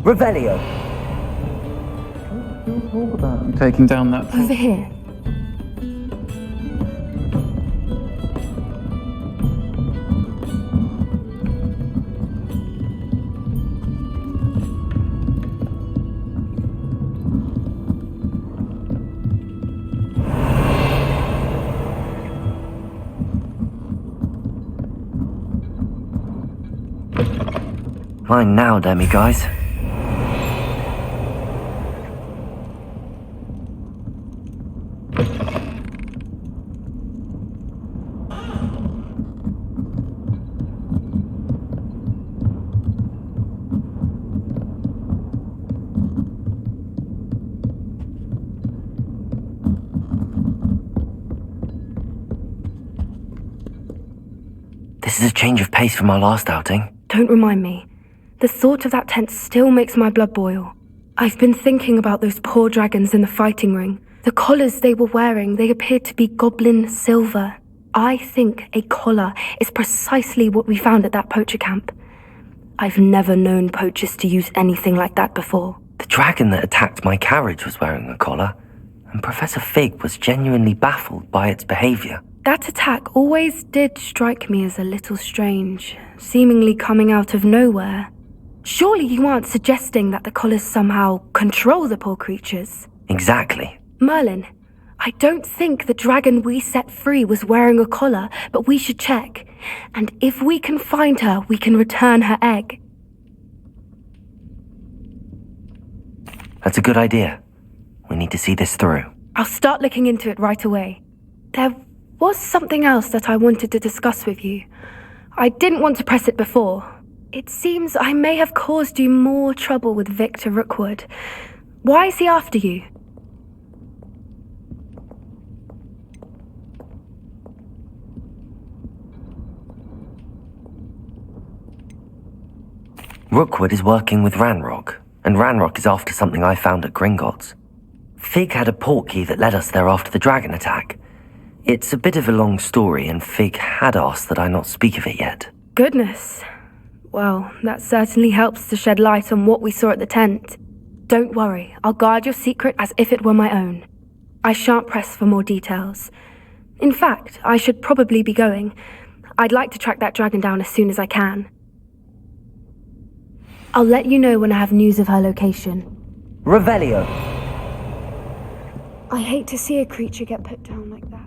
Revelio. Talk about you taking down that. Over here. Fine now, Demi guys. This is a change of pace from our last outing. Don't remind me. The thought of that tent still makes my blood boil. I've been thinking about those poor dragons in the fighting ring. The collars they were wearing, they appeared to be goblin silver. I think a collar is precisely what we found at that poacher camp. I've never known poachers to use anything like that before. The dragon that attacked my carriage was wearing a collar, and Professor Fig was genuinely baffled by its behavior. That attack always did strike me as a little strange, seemingly coming out of nowhere. Surely you aren't suggesting that the collars somehow control the poor creatures? Exactly. Merlin, I don't think the dragon we set free was wearing a collar, but we should check. And if we can find her, we can return her egg. That's a good idea. We need to see this through. I'll start looking into it right away. There was something else that I wanted to discuss with you. I didn't want to press it before. It seems I may have caused you more trouble with Victor Rookwood. Why is he after you? Rookwood is working with Ranrock, and Ranrock is after something I found at Gringotts. Fig had a portkey that led us there after the dragon attack. It's a bit of a long story, and Fig had asked that I not speak of it yet. Goodness. Well, that certainly helps to shed light on what we saw at the tent. Don't worry, I'll guard your secret as if it were my own. I shan't press for more details. In fact, I should probably be going. I'd like to track that dragon down as soon as I can. I'll let you know when I have news of her location. Revelio. I hate to see a creature get put down like that.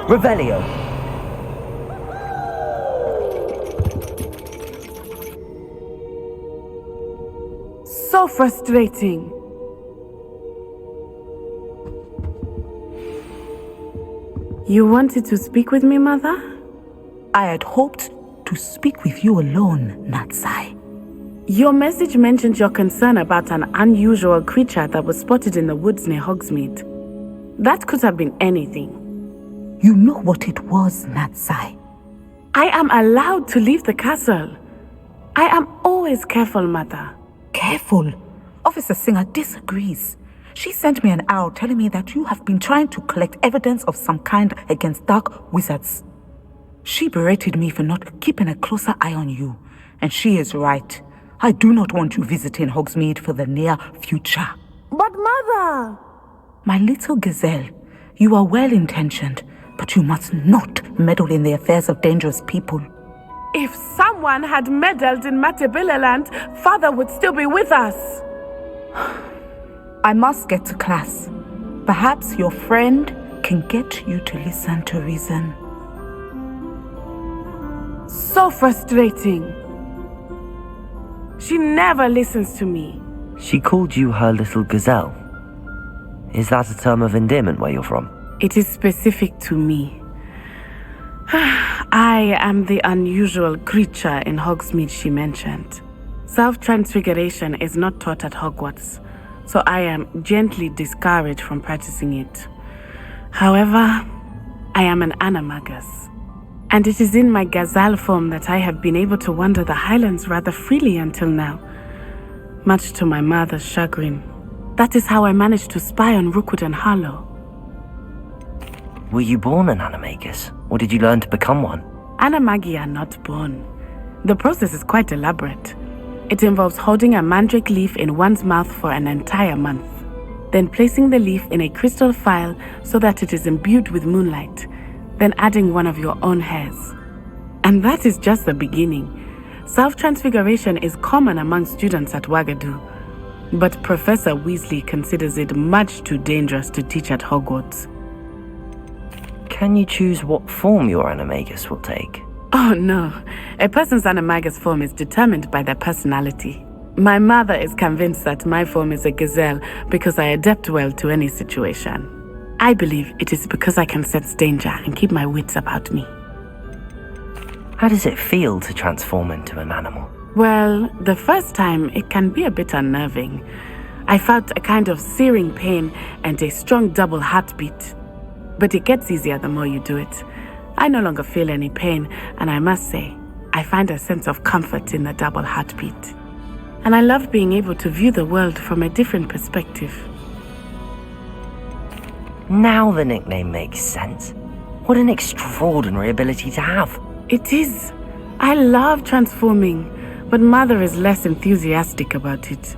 Revelio. So frustrating. You wanted to speak with me, Mother? I had hoped to speak with you alone, Natsai. Your message mentioned your concern about an unusual creature that was spotted in the woods near Hogsmeade. That could have been anything. You know what it was, Natsai. I am allowed to leave the castle. I am always careful, Mother. Careful. Officer Singer disagrees. She sent me an owl telling me that you have been trying to collect evidence of some kind against dark wizards. She berated me for not keeping a closer eye on you, and she is right. I do not want you visiting Hogsmeade for the near future. But Mother! My little gazelle, you are well-intentioned, but you must not meddle in the affairs of dangerous people. If someone had meddled in Matabilaland, Father would still be with us. I must get to class. Perhaps your friend can get you to listen to reason. So frustrating. She never listens to me. She called you her little gazelle. Is that a term of endearment where you're from? It is specific to me. I am the unusual creature in Hogsmeade she mentioned. Self-transfiguration is not taught at Hogwarts, so I am gently discouraged from practicing it. However, I am an animagus, and it is in my gazelle form that I have been able to wander the Highlands rather freely until now, much to my mother's chagrin. That is how I managed to spy on Rookwood and Harlow. Were you born an animagus, or did you learn to become one? Animagi are not born. The process is quite elaborate. It involves holding a mandrake leaf in one's mouth for an entire month, then placing the leaf in a crystal phial so that it is imbued with moonlight, then adding one of your own hairs. And that is just the beginning. Self-transfiguration is common among students at Wagadu, but Professor Weasley considers it much too dangerous to teach at Hogwarts. Can you choose what form your animagus will take? Oh no, a person's animagus form is determined by their personality. My mother is convinced that my form is a gazelle because I adapt well to any situation. I believe it is because I can sense danger and keep my wits about me. How does it feel to transform into an animal? Well, the first time it can be a bit unnerving. I felt a kind of searing pain and a strong double heartbeat. But it gets easier the more you do it. I no longer feel any pain, and I must say, I find a sense of comfort in the double heartbeat. And I love being able to view the world from a different perspective. Now the nickname makes sense. What an extraordinary ability to have. It is. I love transforming, but Mother is less enthusiastic about it.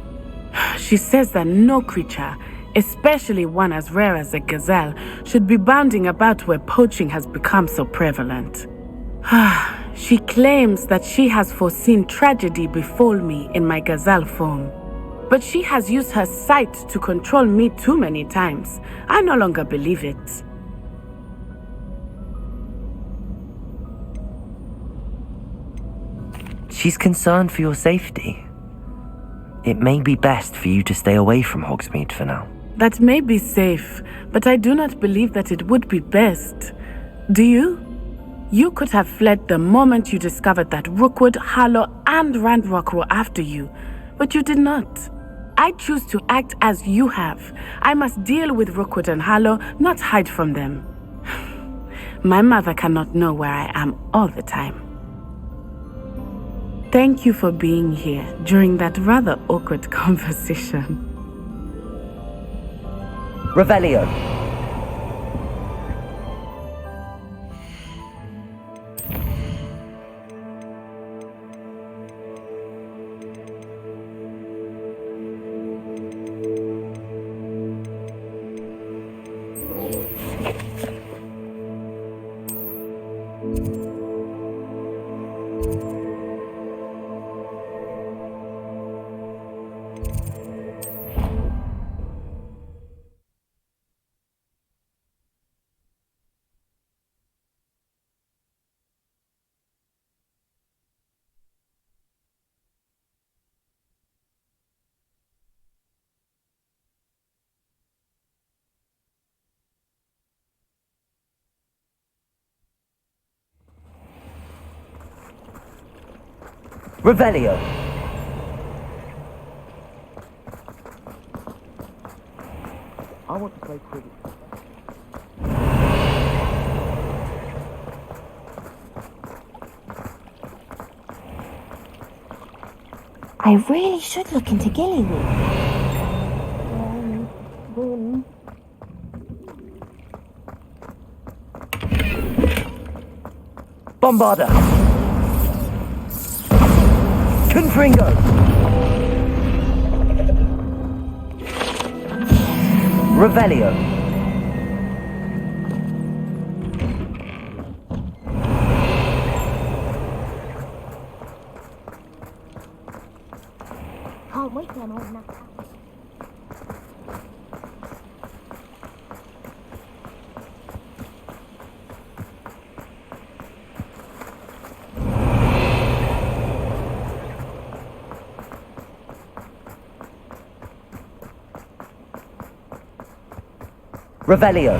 She says that no creature, especially one as rare as a gazelle, should be bounding about where poaching has become so prevalent. She claims that she has foreseen tragedy befall me in my gazelle form. But she has used her sight to control me too many times. I no longer believe it. She's concerned for your safety. It may be best for you to stay away from Hogsmeade for now. That may be safe, but I do not believe that it would be best. Do you? You could have fled the moment you discovered that Rookwood, Harlow, and Ranrock were after you, but you did not. I choose to act as you have. I must deal with Rookwood and Harlow, not hide from them. My mother cannot know where I am all the time. Thank you for being here during that rather awkward conversation. Revelio. Revelio. I want to play cricket. I really should look into Gillyweed. Bombarda. Confringo. Revelio. Can't wait till I'm old enough. Revelio.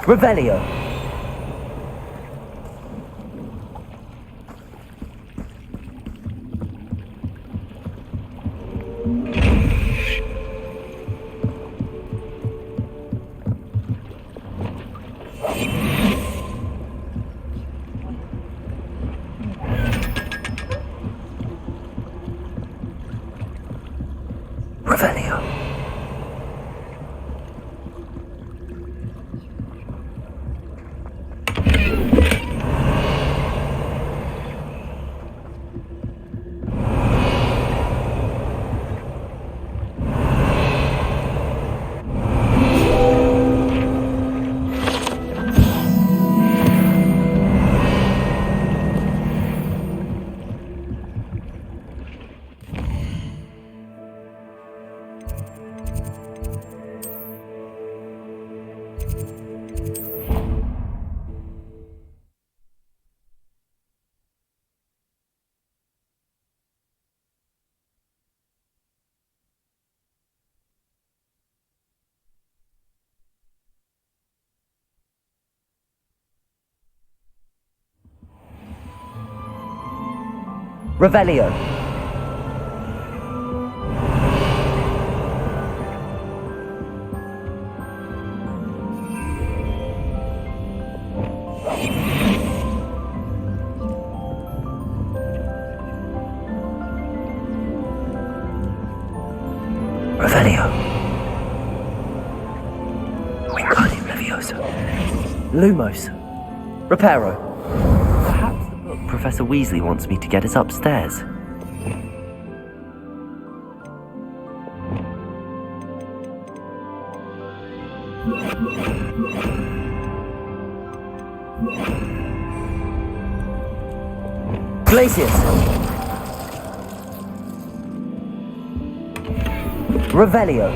Revelio. Revelio. Revelio. Revelio. Wingardium Leviosa. Lumos. Reparo. Perhaps the book Professor Weasley wants me to get is upstairs. Glacius. Revelio.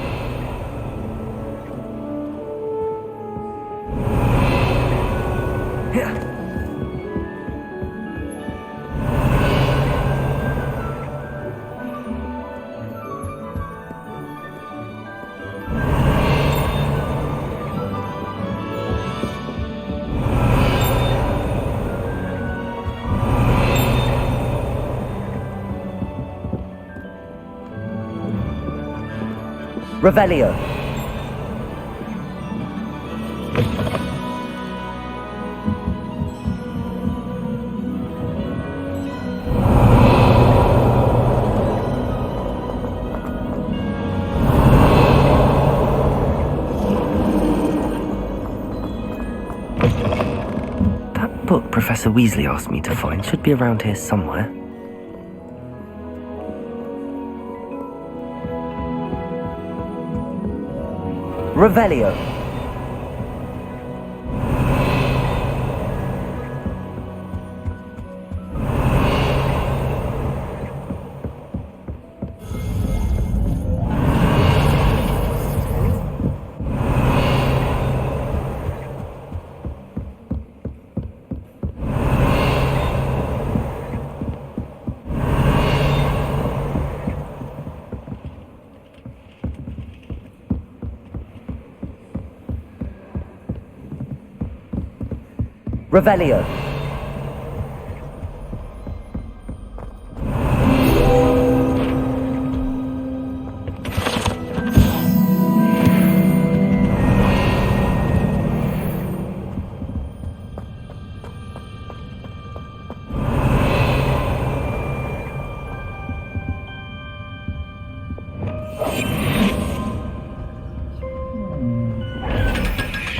Revelio. That book Professor Weasley asked me to find should be around here somewhere. Revelio. Revelio.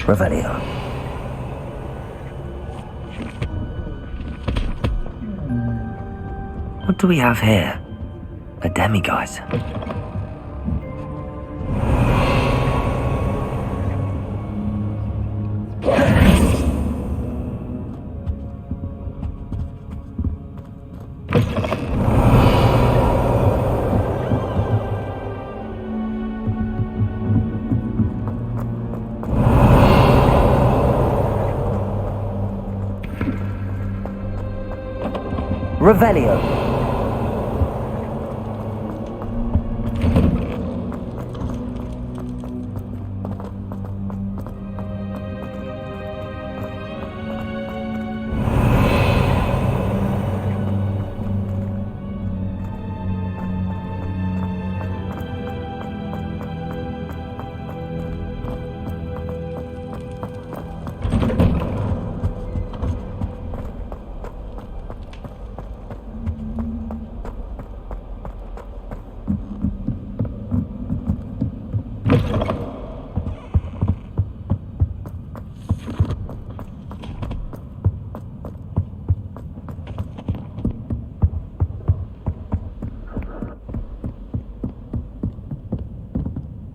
Revelio. What do we have here? A demiguise. Revelio.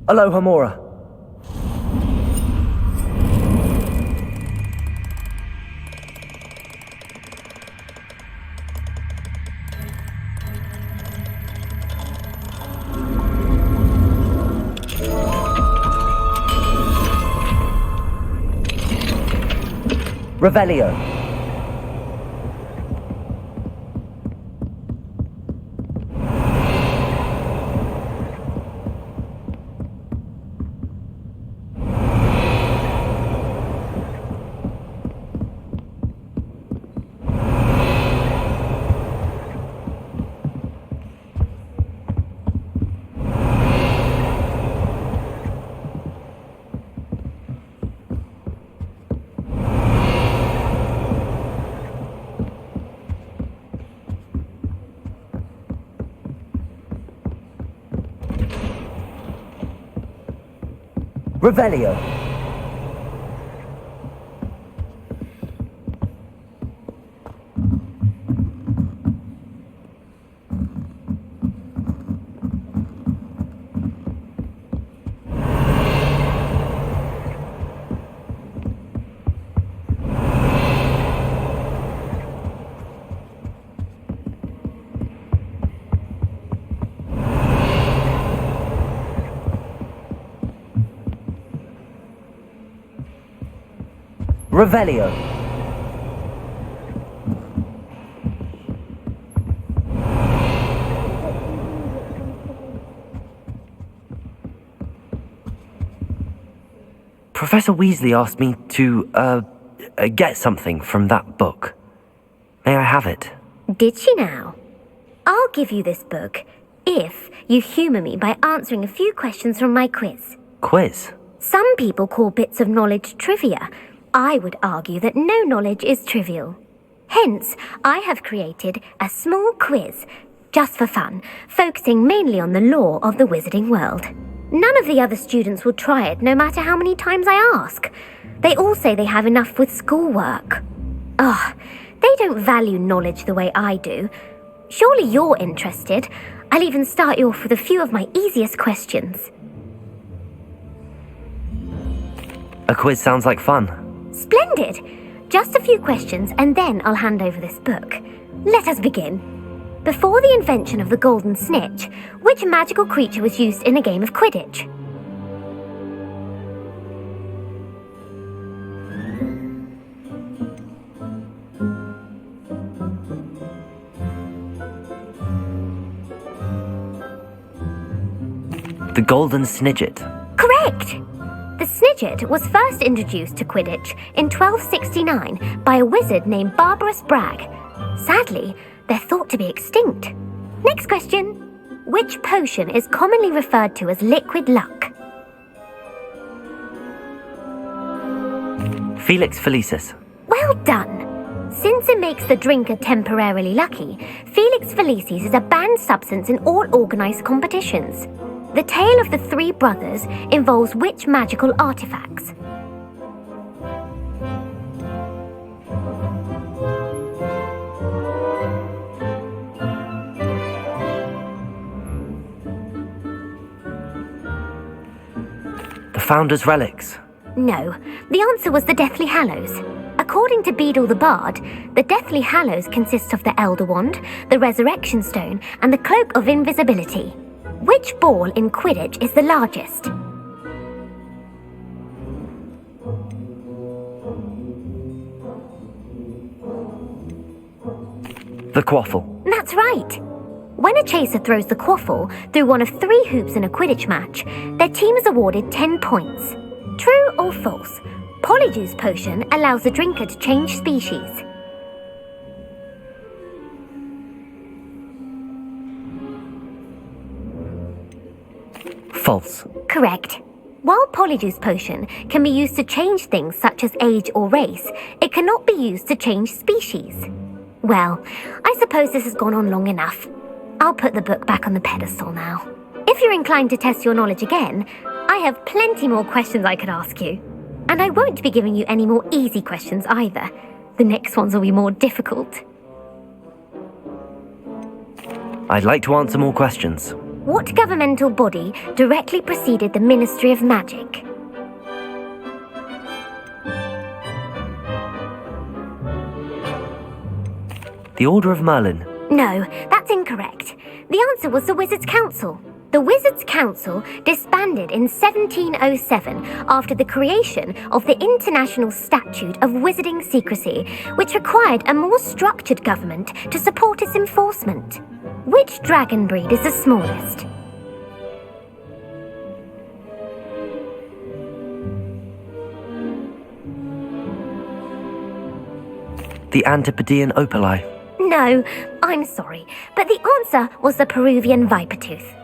Aloha Mora. Revelio. Revelio. Revelio. Professor Weasley asked me to, get something from that book. May I have it? Did she now? I'll give you this book if you humour me by answering a few questions from my quiz. Quiz? Some people call bits of knowledge trivia. I would argue that no knowledge is trivial. Hence, I have created a small quiz, just for fun, focusing mainly on the lore of the wizarding world. None of the other students will try it, no matter how many times I ask. They all say they have enough with schoolwork. Ugh, they don't value knowledge the way I do. Surely you're interested. I'll even start you off with a few of my easiest questions. A quiz sounds like fun. Splendid! Just a few questions and then I'll hand over this book. Let us begin. Before the invention of the golden snitch, which magical creature was used in a game of Quidditch? The golden snidget. Correct! The snitch Fidget was first introduced to Quidditch in 1269 by a wizard named Barbarous Bragg. Sadly, they're thought to be extinct. Next question. Which potion is commonly referred to as liquid luck? Felix Felicis. Well done. Since it makes the drinker temporarily lucky, Felix Felicis is a banned substance in all organised competitions. The tale of the three brothers involves which magical artifacts? The Founder's Relics. No, the answer was the Deathly Hallows. According to Beadle the Bard, the Deathly Hallows consists of the Elder Wand, the Resurrection Stone, and the Cloak of Invisibility. Which ball in Quidditch is the largest? The Quaffle. That's right. When a chaser throws the quaffle through one of 3 hoops in a Quidditch match, their team is awarded 10 points. True or false? Polyjuice potion allows the drinker to change species. False. Correct. While Polyjuice potion can be used to change things such as age or race, it cannot be used to change species. Well, I suppose this has gone on long enough. I'll put the book back on the pedestal now. If you're inclined to test your knowledge again, I have plenty more questions I could ask you. And I won't be giving you any more easy questions either. The next ones will be more difficult. I'd like to answer more questions. What governmental body directly preceded the Ministry of Magic? The Order of Merlin. No, that's incorrect. The answer was the Wizards' Council. The Wizards' Council disbanded in 1707 after the creation of the International Statute of Wizarding Secrecy, which required a more structured government to support its enforcement. Which dragon breed is the smallest? The Antipodean Opali. No, I'm sorry, but the answer was the Peruvian Vipertooth.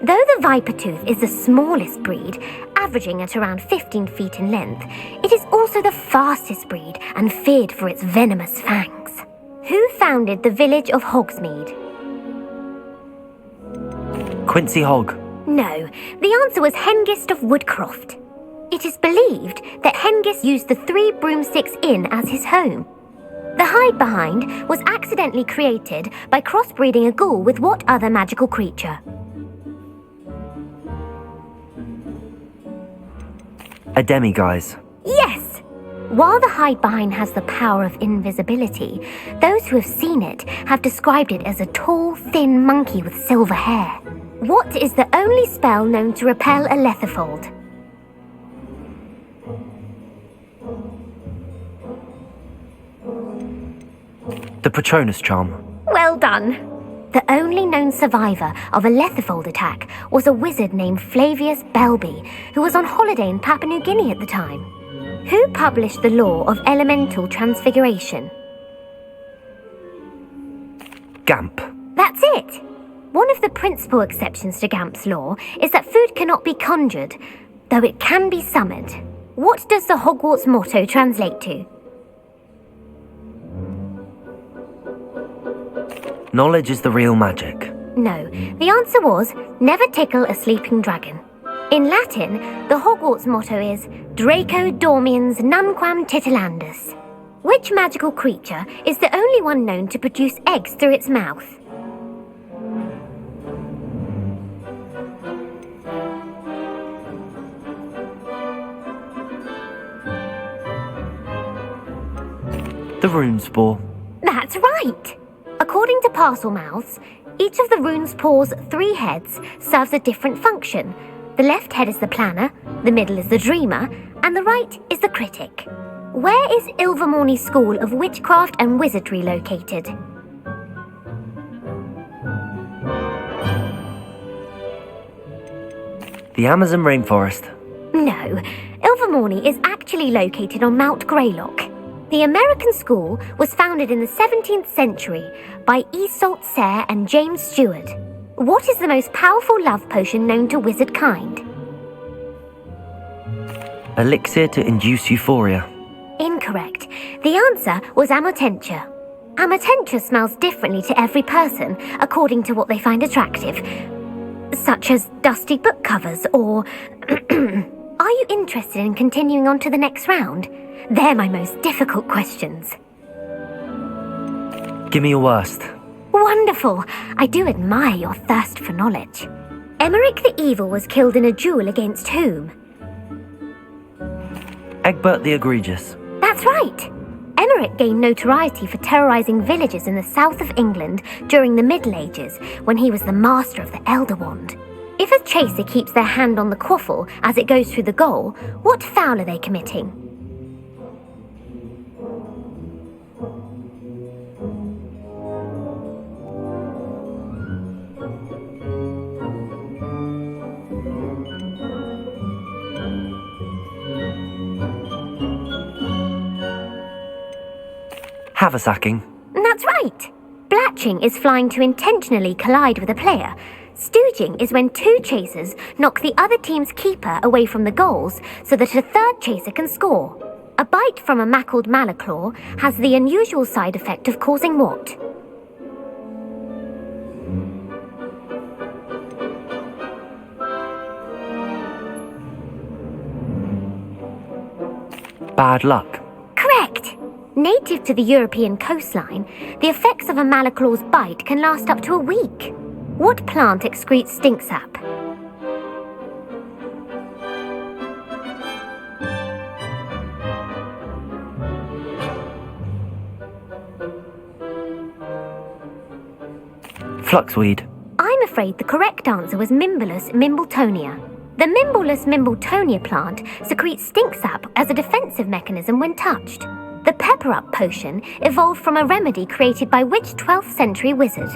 Though the Vipertooth is the smallest breed, averaging at around 15 feet in length, it is also the fastest breed and feared for its venomous fangs. Who founded the village of Hogsmeade? Quincy Hogg. No, the answer was Hengist of Woodcroft. It is believed that Hengist used the 3 Broomsticks Inn as his home. The hide-behind was accidentally created by crossbreeding a ghoul with what other magical creature? A demiguise. Yes! While the hide-behind has the power of invisibility, those who have seen it have described it as a tall, thin monkey with silver hair. What is the only spell known to repel a letherfold? The Patronus Charm. Well done! The only known survivor of a letherfold attack was a wizard named Flavius Belby, who was on holiday in Papua New Guinea at the time. Who published the law of elemental transfiguration? Gamp. That's it! One of the principal exceptions to Gamp's law is that food cannot be conjured, though it can be summoned. What does the Hogwarts motto translate to? Knowledge is the real magic. No, the answer was, never tickle a sleeping dragon. In Latin, the Hogwarts motto is Draco Dormiens Nunquam Titilandus. Which magical creature is the only one known to produce eggs through its mouth? The Runespore. That's right! According to Parselmouths, each of the Runespor's 3 heads serves a different function. The left head is the planner, the middle is the dreamer, and the right is the critic. Where is Ilvermorny School of Witchcraft and Wizardry located? The Amazon rainforest. No, Ilvermorny is actually located on Mount Greylock. The American school was founded in the 17th century by Iseult Sayre and James Stewart. What is the most powerful love potion known to wizard kind? Elixir to induce euphoria. Incorrect. The answer was Amotentia. Amotentia smells differently to every person according to what they find attractive, such as dusty book covers or... Are you interested in continuing on to the next round? They're my most difficult questions. Give me your worst. Wonderful! I do admire your thirst for knowledge. Emmerich the Evil was killed in a duel against whom? Egbert the Egregious. That's right! Emmerich gained notoriety for terrorizing villages in the south of England during the Middle Ages, when he was the master of the Elder Wand. If a chaser keeps their hand on the quaffle as it goes through the goal, what foul are they committing? Haversacking. That's right! Blatching is flying to intentionally collide with a player. Stooging is when two chasers knock the other team's keeper away from the goals so that a third chaser can score. A bite from a mackled malaclaw has the unusual side effect of causing what? Bad luck. Correct! Native to the European coastline, the effects of a malaclaw's bite can last up to a week. What plant excretes stink sap? Fluxweed. I'm afraid the correct answer was Mimbulus mimbletonia. The Mimbulus mimbletonia plant secretes stink sap as a defensive mechanism when touched. The pepper-up potion evolved from a remedy created by which 12th century wizard?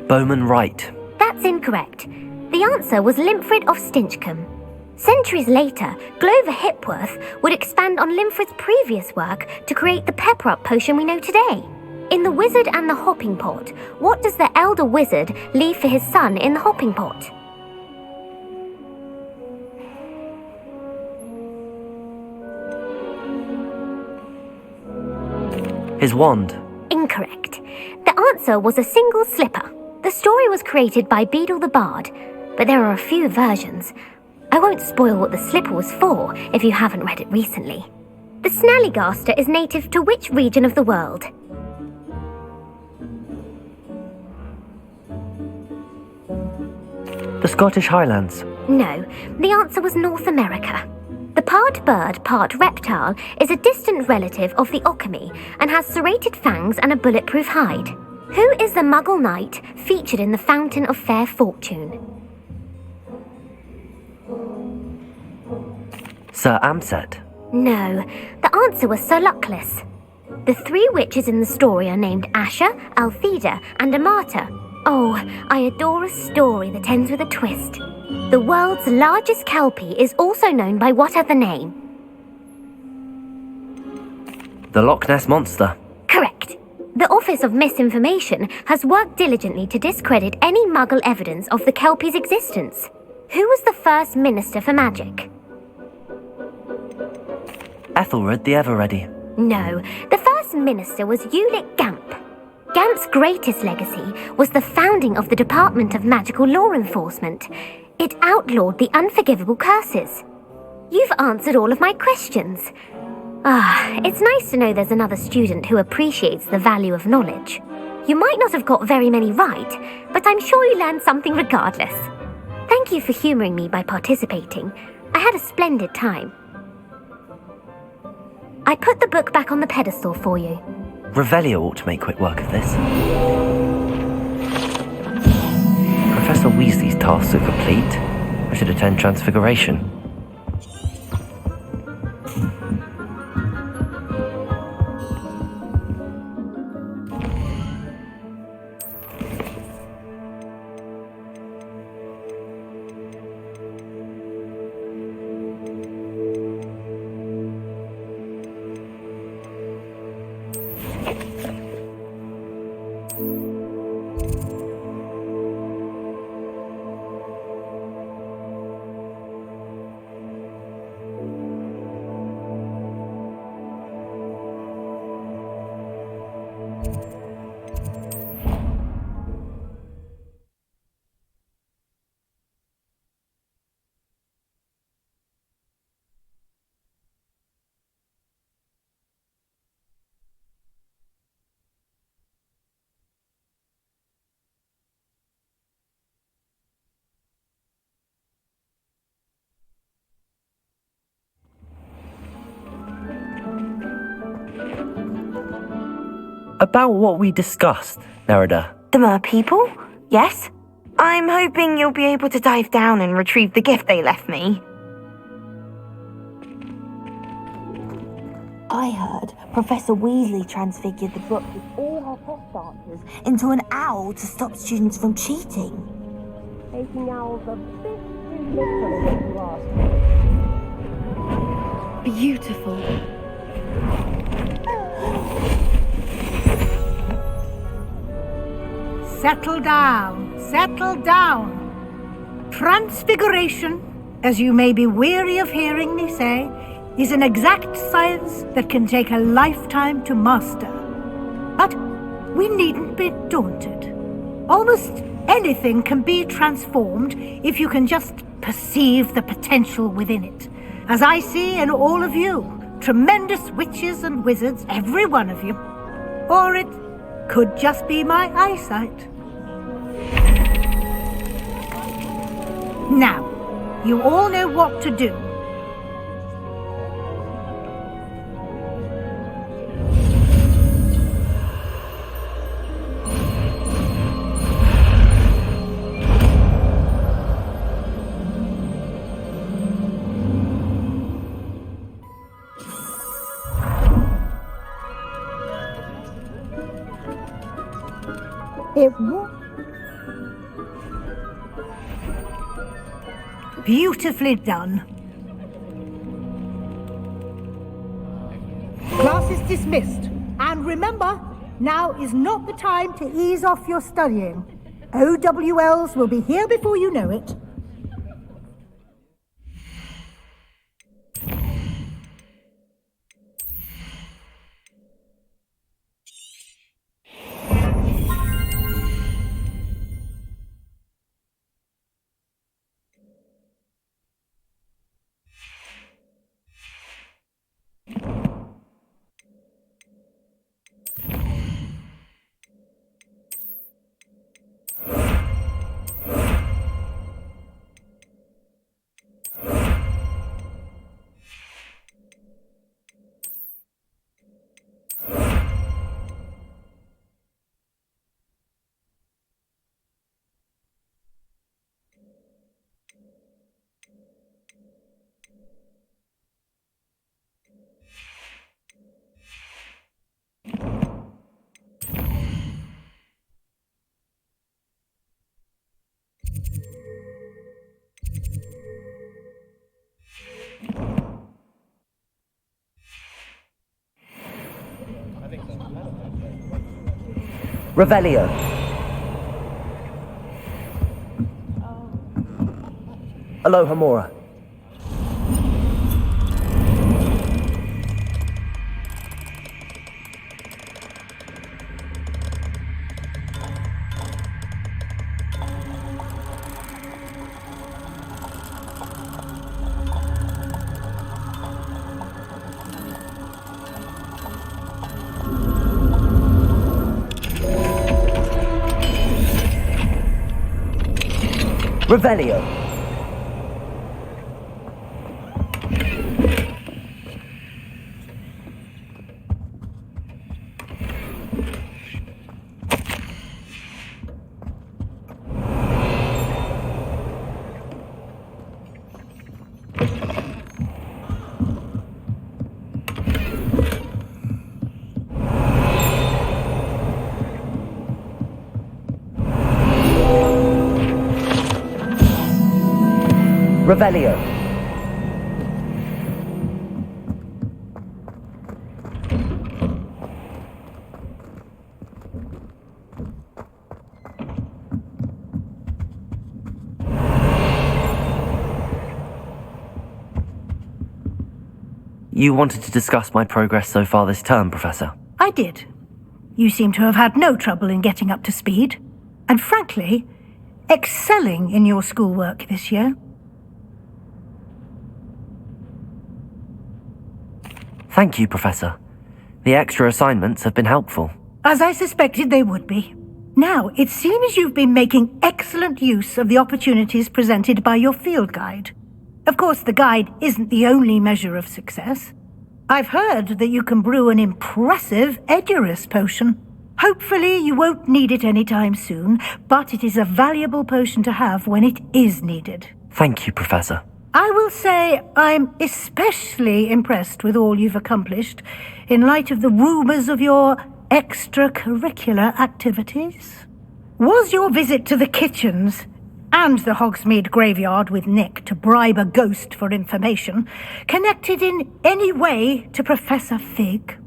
Bowman Wright. That's incorrect. The answer was Limfrid of Stinchcombe. Centuries later, Glover Hipworth would expand on Limfrid's previous work to create the pepper-up potion we know today. In The Wizard and the Hopping Pot, what does the elder wizard leave for his son in the hopping pot? His wand. Incorrect. The answer was a single slipper. The story was created by Beadle the Bard, but there are a few versions. I won't spoil what the slipper was for if you haven't read it recently. The Snallygaster is native to which region of the world? The Scottish Highlands. No, the answer was North America. The part bird, part reptile is a distant relative of the Occamy and has serrated fangs and a bulletproof hide. Who is the Muggle knight featured in the Fountain of Fair Fortune? Sir Amset. No, the answer was Sir Luckless. The three witches in the story are named Asher, Altheda, and Amata. Oh, I adore a story that ends with a twist. The world's largest kelpie is also known by what other name? The Loch Ness Monster. Correct. The Office of Misinformation has worked diligently to discredit any Muggle evidence of the kelpie's existence. Who was the first Minister for Magic? Ethelred the Ever-Ready. No, the first minister was Ulick Gamp. Gamp's greatest legacy was the founding of the Department of Magical Law Enforcement. It outlawed the unforgivable curses. You've answered all of my questions. It's nice to know there's another student who appreciates the value of knowledge. You might not have got very many right, but I'm sure you learned something regardless. Thank you for humouring me by participating. I had a splendid time. I put the book back on the pedestal for you. Revelio ought to make quick work of this. Professor Weasley's tasks are complete. I should attend Transfiguration. About what we discussed, Nerida. The mer people? Yes? I'm hoping you'll be able to dive down and retrieve the gift they left me. I heard Professor Weasley transfigured the book with all her test answers into an owl to stop students from cheating. Making owls a bit too literal if you ask me. Beautiful. Settle down, settle down. Transfiguration, as you may be weary of hearing me say, is an exact science that can take a lifetime to master. But we needn't be daunted. Almost anything can be transformed if you can just perceive the potential within it. As I see in all of you, tremendous witches and wizards, every one of you. Or it could just be my eyesight. Now, you all know what to do. Beautifully done. Class is dismissed. And remember, now is not the time to ease off your studying. OWLs will be here before you know it. Revelio. Aloha Mora. Revelio. Revelio. You wanted to discuss my progress so far this term, Professor? I did. You seem to have had no trouble in getting up to speed. And frankly, excelling in your schoolwork this year. Thank you, Professor. The extra assignments have been helpful. As I suspected they would be. Now, it seems you've been making excellent use of the opportunities presented by your field guide. Of course, the guide isn't the only measure of success. I've heard that you can brew an impressive Edurus potion. Hopefully you won't need it anytime soon, but it is a valuable potion to have when it is needed. Thank you, Professor. I will say I'm especially impressed with all you've accomplished in light of the rumors of your extracurricular activities. Was your visit to the kitchens and the Hogsmeade graveyard with Nick to bribe a ghost for information connected in any way to Professor Fig?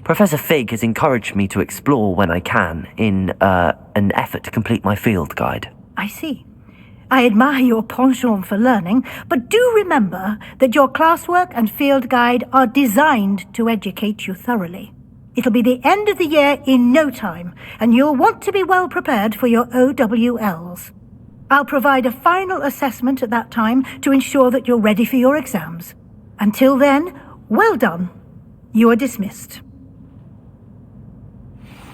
Professor Fig has encouraged me to explore when I can in an effort to complete my field guide. I see. I admire your penchant for learning, but do remember that your classwork and field guide are designed to educate you thoroughly. It'll be the end of the year in no time, and you'll want to be well prepared for your OWLs. I'll provide a final assessment at that time to ensure that you're ready for your exams. Until then, well done. You are dismissed.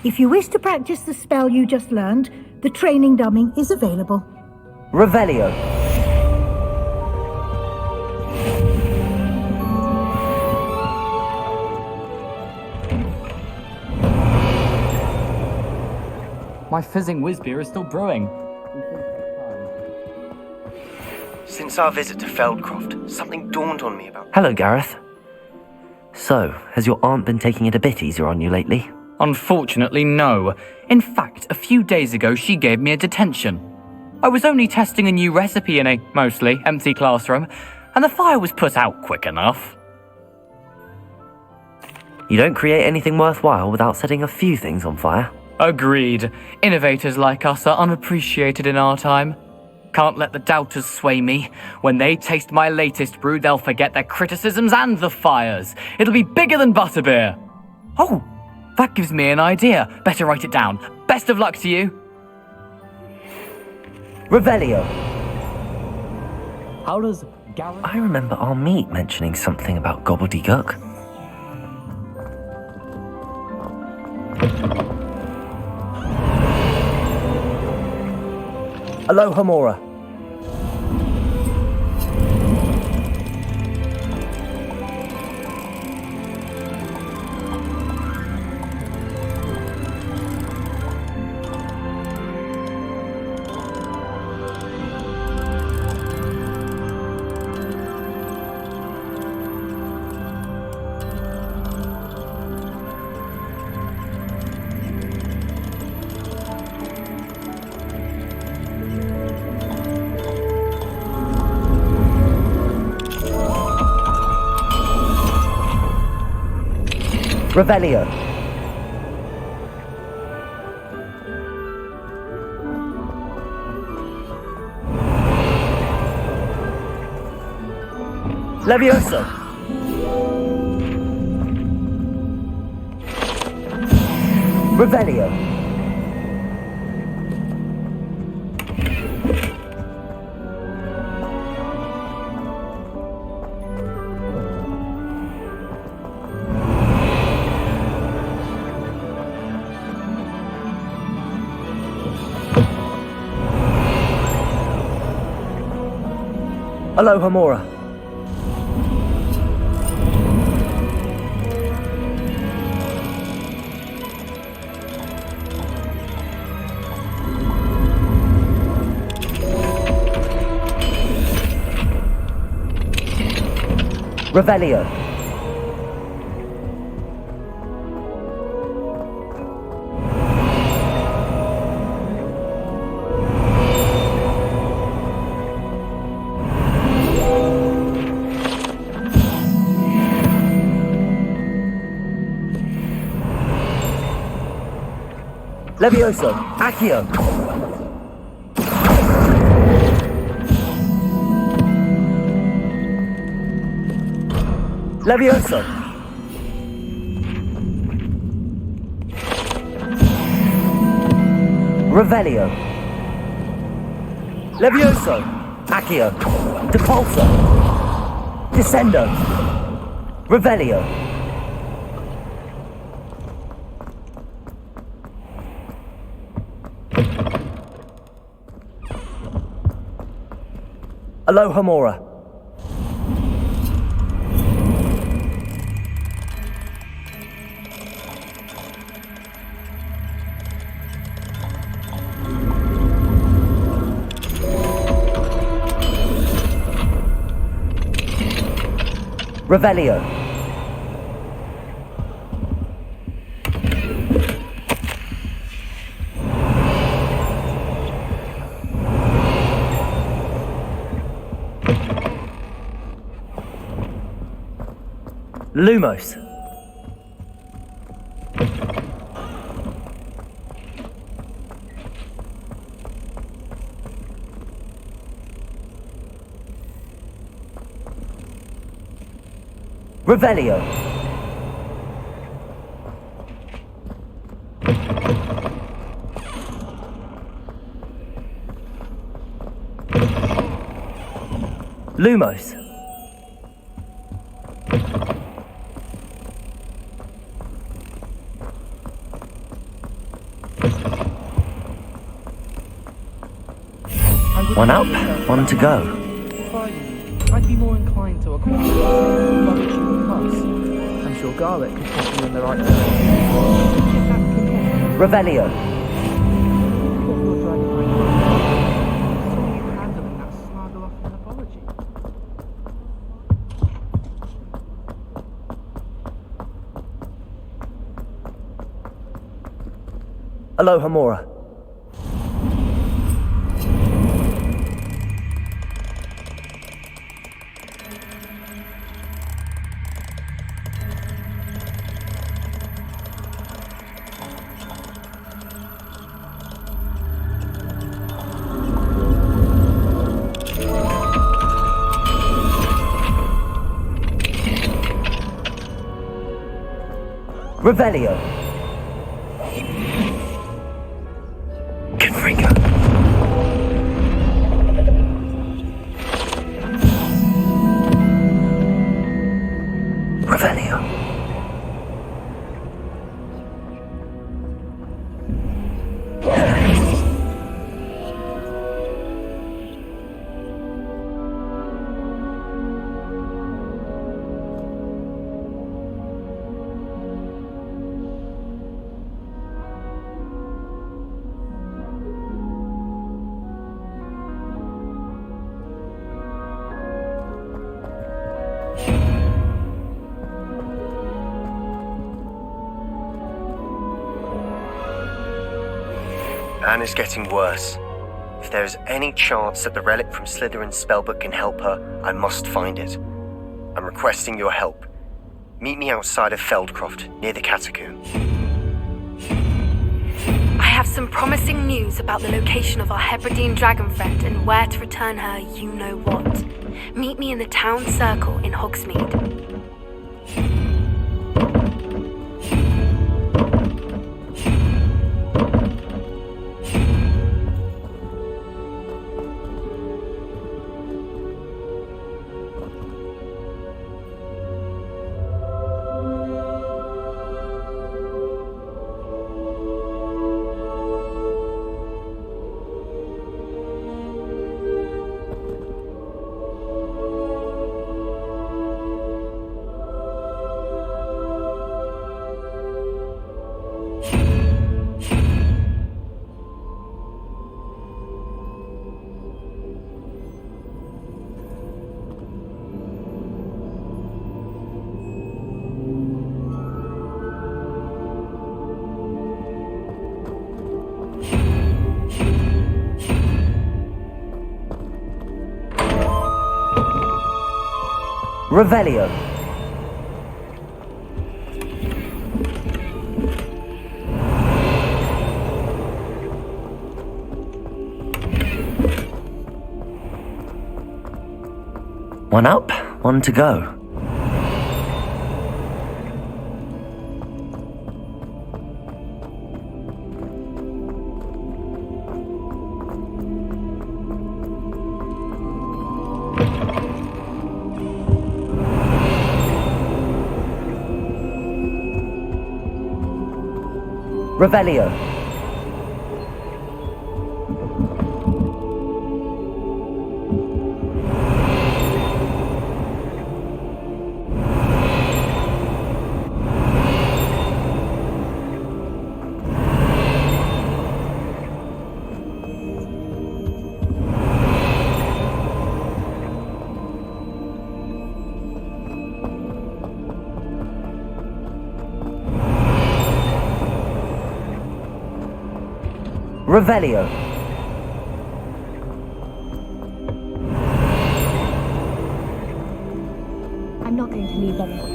If you wish to practice the spell you just learned, the training dummy is available. Revelio. My fizzing whiz beer is still brewing. Since our visit to Feldcroft, something dawned on me about... Hello, Gareth. So, has your aunt been taking it a bit easier on you lately? Unfortunately, no. In fact, a few days ago she gave me a detention. I was only testing a new recipe in a mostly empty classroom, and the fire was put out quick enough. You don't create anything worthwhile without setting a few things on fire. Agreed. Innovators like us are unappreciated in our time. Can't let the doubters sway me. When they taste my latest brew, they'll forget their criticisms and the fires. It'll be bigger than butterbeer. Oh, that gives me an idea. Better write it down. Best of luck to you. Revelio. How does Gareth... I remember our meet mentioning something about gobbledygook. Aloha Mora. Revelio. Levioso. Revelio. Aloha Mora. Revelio. Levioso, Accio. Levioso. Revelio. Levioso, Accio. Depulso. Descendo. Revelio. Aloha Mora. Revelio. Lumos. Revelio. Lumos. One up, one to go. I'd be more inclined to acquire plus. I'm sure garlic could put you in the right direction. Revelio. Handling that smuggle off an apology. Aloha Mora. Revelio. Confringo. Revelio. Anna's getting worse. If there is any chance that the relic from Slytherin's spellbook can help her, I must find it. I'm requesting your help. Meet me outside of Feldcroft, near the catacomb. I have some promising news about the location of our Hebridean dragon friend and where to return her you-know-what. Meet me in the town circle in Hogsmeade. Revelio. One up, one to go. Revelio. Revelio. I'm not going to leave them.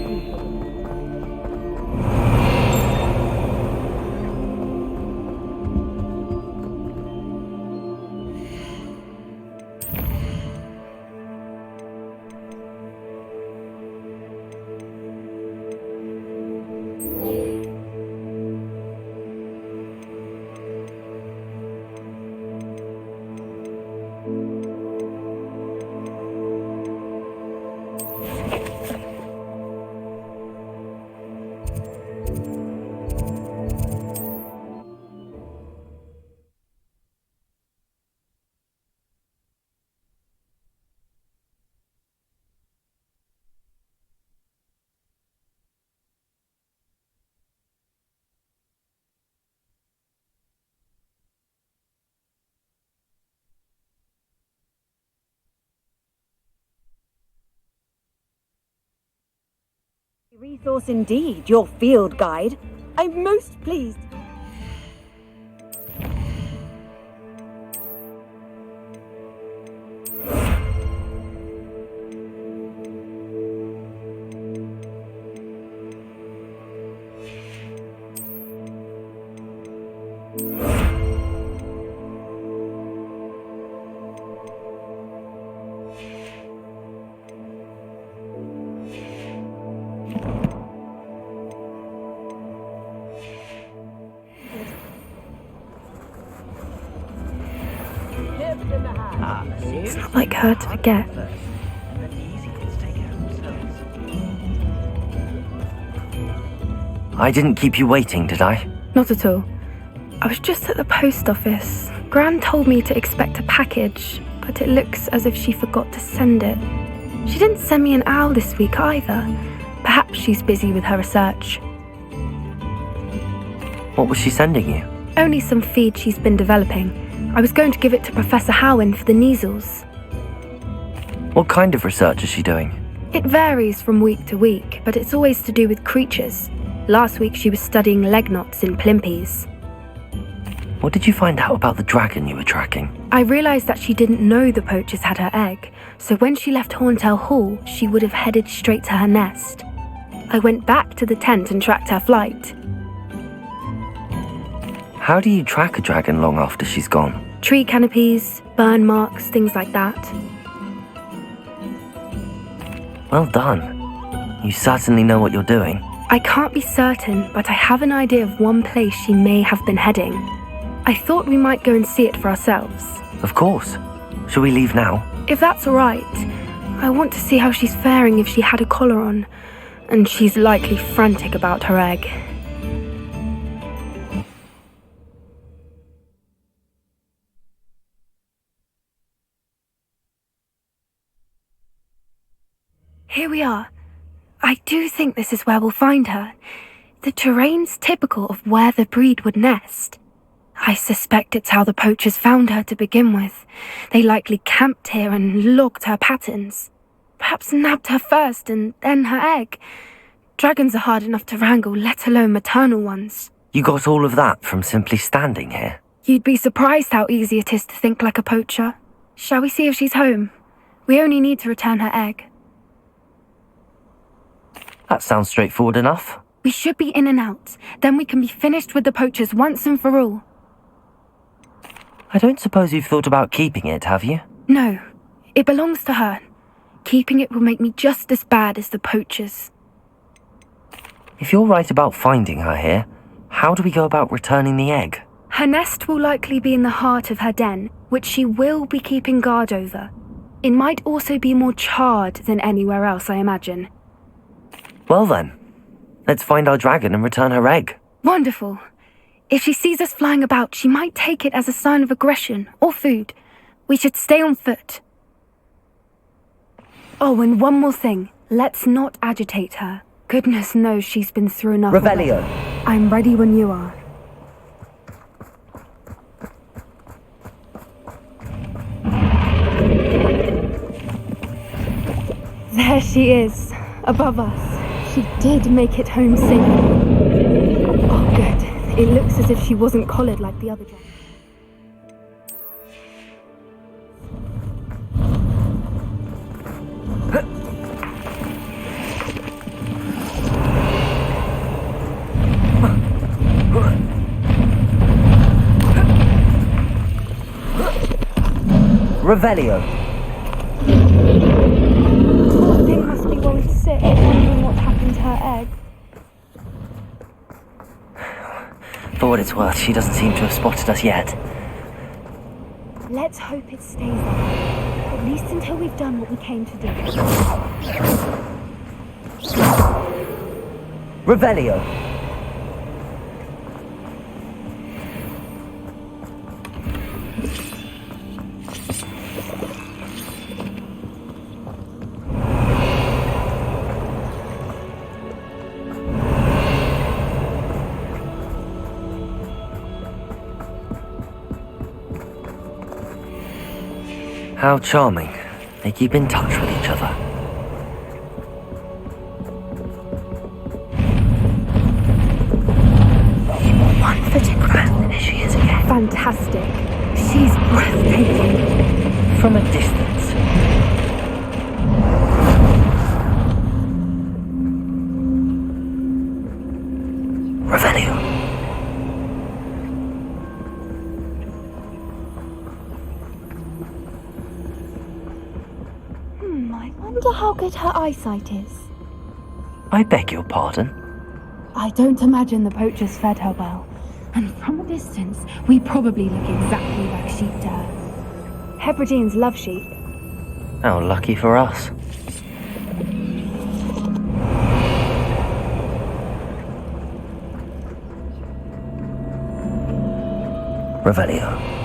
Resource indeed, your field guide. I'm most pleased. It's not like her to forget. I didn't keep you waiting, did I? Not at all. I was just at the post office. Gran told me to expect a package, but it looks as if she forgot to send it. She didn't send me an owl this week either. Perhaps she's busy with her research. What was she sending you? Only some feed she's been developing. I was going to give it to Professor Howen for the measles. What kind of research is she doing? It varies from week to week, but it's always to do with creatures. Last week she was studying leg knots in plimpies. What did you find out about the dragon you were tracking? I realised that she didn't know the poachers had her egg, so when she left Horntail Hall, she would have headed straight to her nest. I went back to the tent and tracked her flight. How do you track a dragon long after she's gone? Tree canopies, burn marks, things like that. Well done. You certainly know what you're doing. I can't be certain, but I have an idea of one place she may have been heading. I thought we might go and see it for ourselves. Of course. Shall we leave now? If that's all right. I want to see how she's faring if she had a collar on. And she's likely frantic about her egg. Here we are. I do think this is where we'll find her. The terrain's typical of where the breed would nest. I suspect it's how the poachers found her to begin with. They likely camped here and logged her patterns. Perhaps nabbed her first and then her egg. Dragons are hard enough to wrangle, let alone maternal ones. You got all of that from simply standing here? You'd be surprised how easy it is to think like a poacher. Shall we see if she's home? We only need to return her egg. That sounds straightforward enough. We should be in and out. Then we can be finished with the poachers once and for all. I don't suppose you've thought about keeping it, have you? No. It belongs to her. Keeping it will make me just as bad as the poachers. If you're right about finding her here, how do we go about returning the egg? Her nest will likely be in the heart of her den, which she will be keeping guard over. It might also be more charred than anywhere else, I imagine. Well then, let's find our dragon and return her egg. Wonderful. If she sees us flying about, she might take it as a sign of aggression or food. We should stay on foot. Oh, and one more thing. Let's not agitate her. Goodness knows she's been through enough. Revelio. I'm ready when you are. There she is, above us. She did make it home safe. Oh, good. It looks as if she wasn't collared like the other dragons. Revelio. Poor thing must be worried sick, wondering what happened to her egg. For what it's worth, she doesn't seem to have spotted us yet. Let's hope it stays there. At least until we've done what we came to do. Revelio. How charming. They keep in touch with each other. One photograph, there she is again. Fantastic. She's breathtaking. From a distance. Revelio. I wonder how good her eyesight is. I beg your pardon? I don't imagine the poachers fed her well. And from a distance, we probably look exactly like sheep to her. Hebrideans love sheep. How lucky for us. Revelio.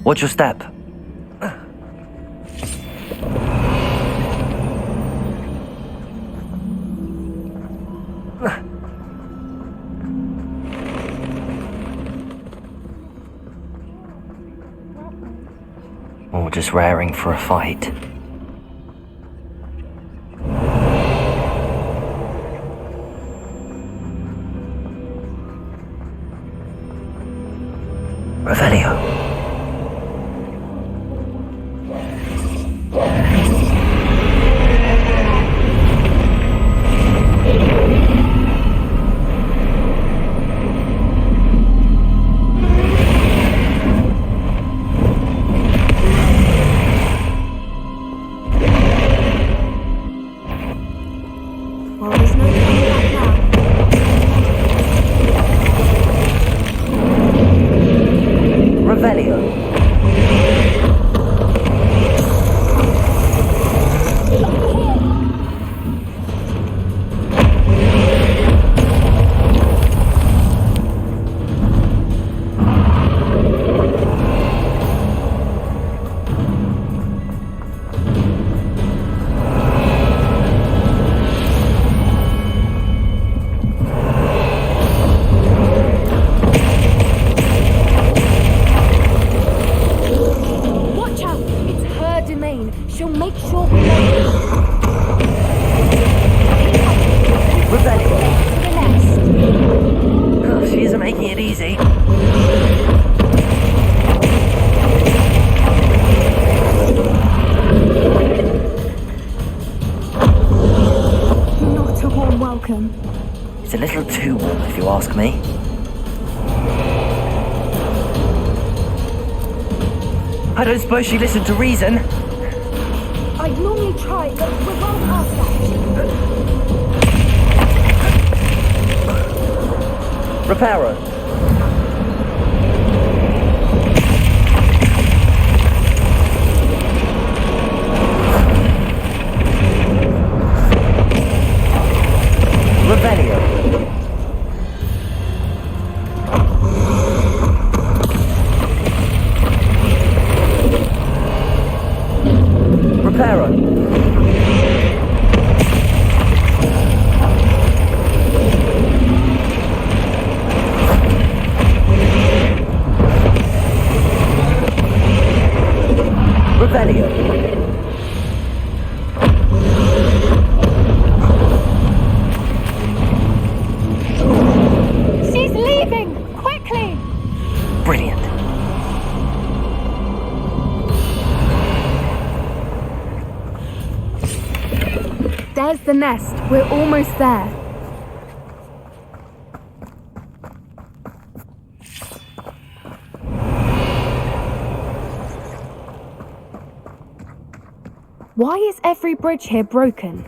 Watch your step. Or just raring for a fight. Revelio. Well, there's no coming back now. Revelio. Watch out! It's her domain. She'll make sure we know. Revelio. To the nest. Oh, she isn't making it easy. Not a warm welcome. It's a little too warm, if you ask me. I don't suppose she listened to reason. I'd normally try, but we're well past that. Reparo. Revelio. Reparo. Revelio. She's leaving! Quickly! Brilliant. There's the nest. We're almost there. Why is every bridge here broken?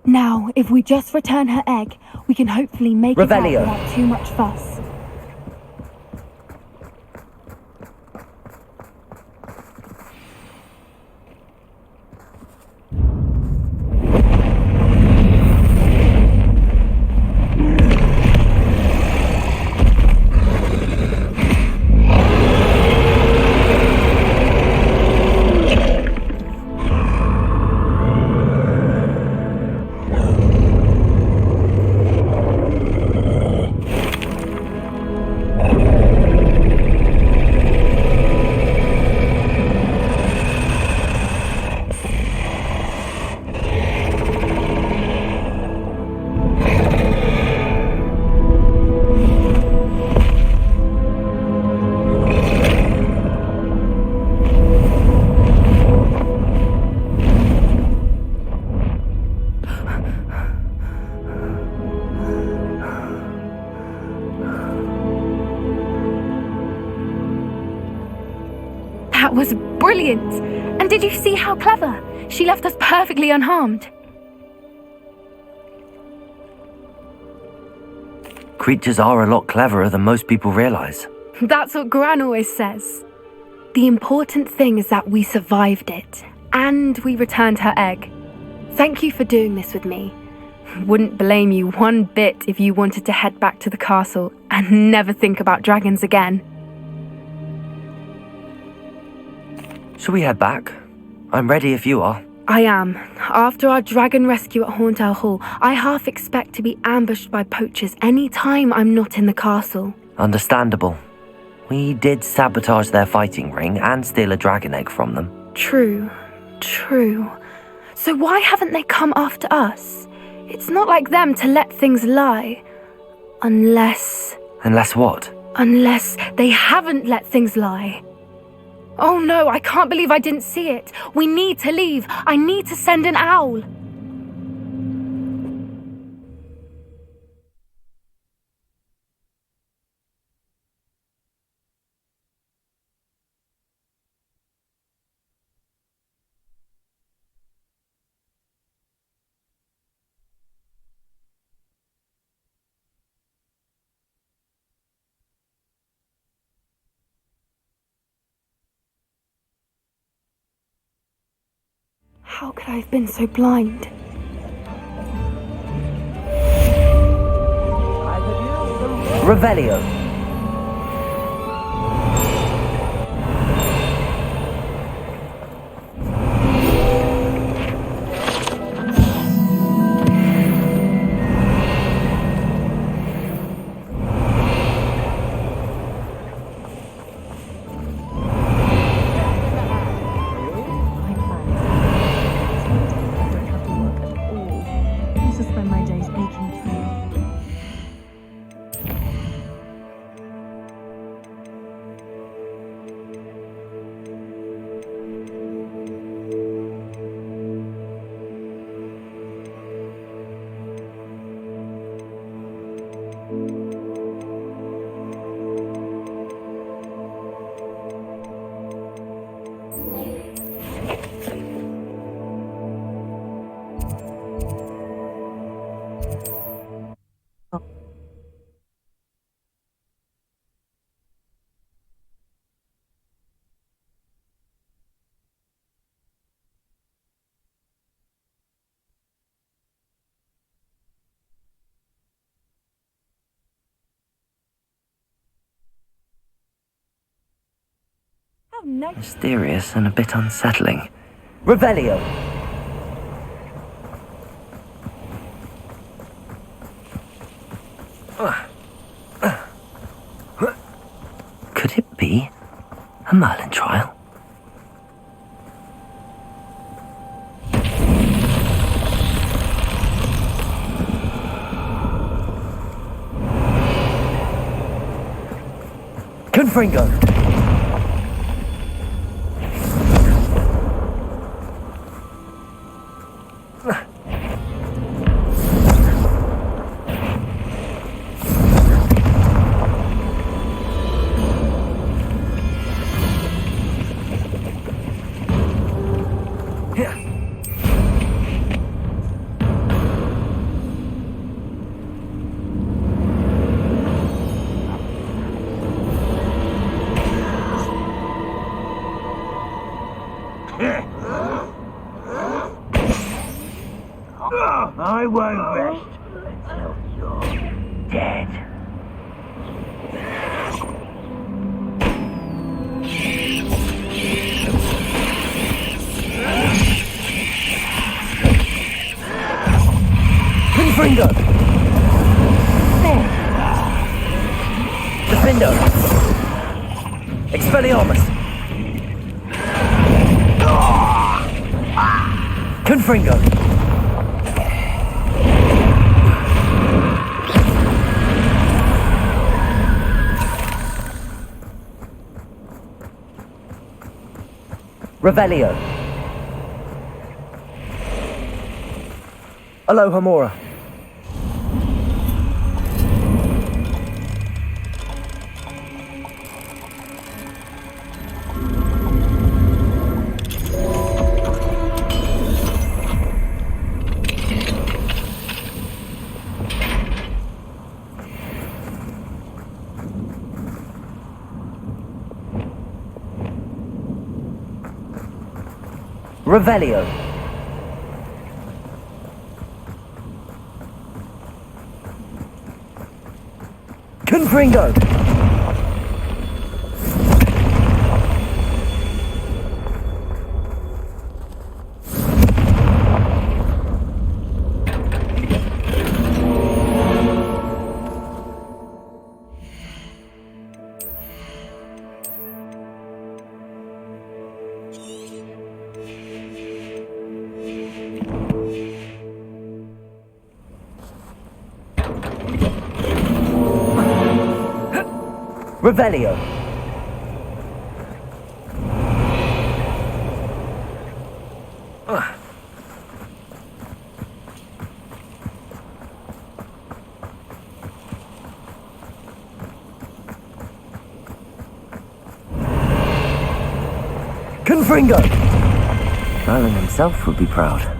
Now, if we just return her egg, we can hopefully make it out Revelio. without too much fuss. That was brilliant! And did you see how clever? She left us perfectly unharmed. Creatures are a lot cleverer than most people realize. That's what Gran always says. The important thing is that we survived it, and we returned her egg. Thank you for doing this with me. Wouldn't blame you one bit if you wanted to head back to the castle and never think about dragons again. Shall we head back? I'm ready if you are. I am. After our dragon rescue at Hauntel Hall, I half expect to be ambushed by poachers any time I'm not in the castle. Understandable. We did sabotage their fighting ring and steal a dragon egg from them. True. So why haven't they come after us? It's not like them to let things lie. Unless what? Unless they haven't let things lie. Oh no, I can't believe I didn't see it. We need to leave. I need to send an owl. How could I have been so blind? Revelio. Mysterious and a bit unsettling. Revelio. Could it be a Merlin trial? Confringo. Yeah. I won't rest until you're dead. Confringo! Defendo! Expelliarmus! Confringo! Revelio! Aloha Mora! Revelio. Confringo. Revelio. Confringo! Merlin himself would be proud.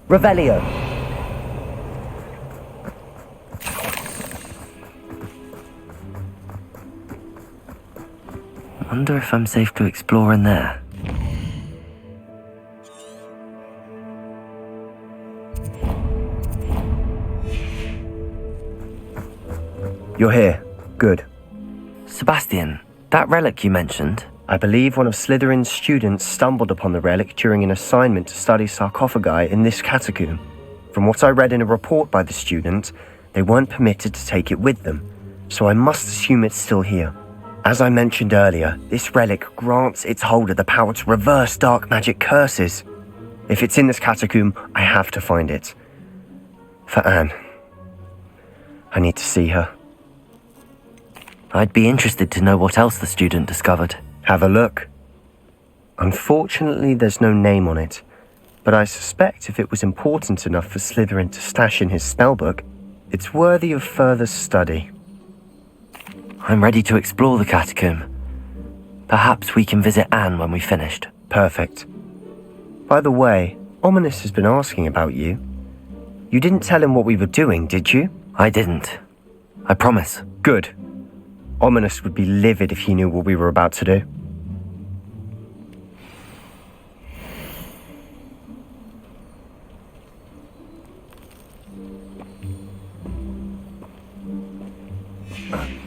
Revelio. Wonder if I'm safe to explore in there. You're here. Good. Sebastian, that relic you mentioned. I believe one of Slytherin's students stumbled upon the relic during an assignment to study sarcophagi in this catacomb. From what I read in a report by the student, they weren't permitted to take it with them, so I must assume it's still here. As I mentioned earlier, this relic grants its holder the power to reverse dark magic curses. If it's in this catacomb, I have to find it. For Anne. I need to see her. I'd be interested to know what else the student discovered. Have a look. Unfortunately, there's no name on it, but I suspect if it was important enough for Slytherin to stash in his spellbook, it's worthy of further study. I'm ready to explore the catacomb. Perhaps we can visit Anne when we've finished. Perfect. By the way, Ominous has been asking about you. You didn't tell him what we were doing, did you? I didn't. I promise. Good. Ominous would be livid if he knew what we were about to do.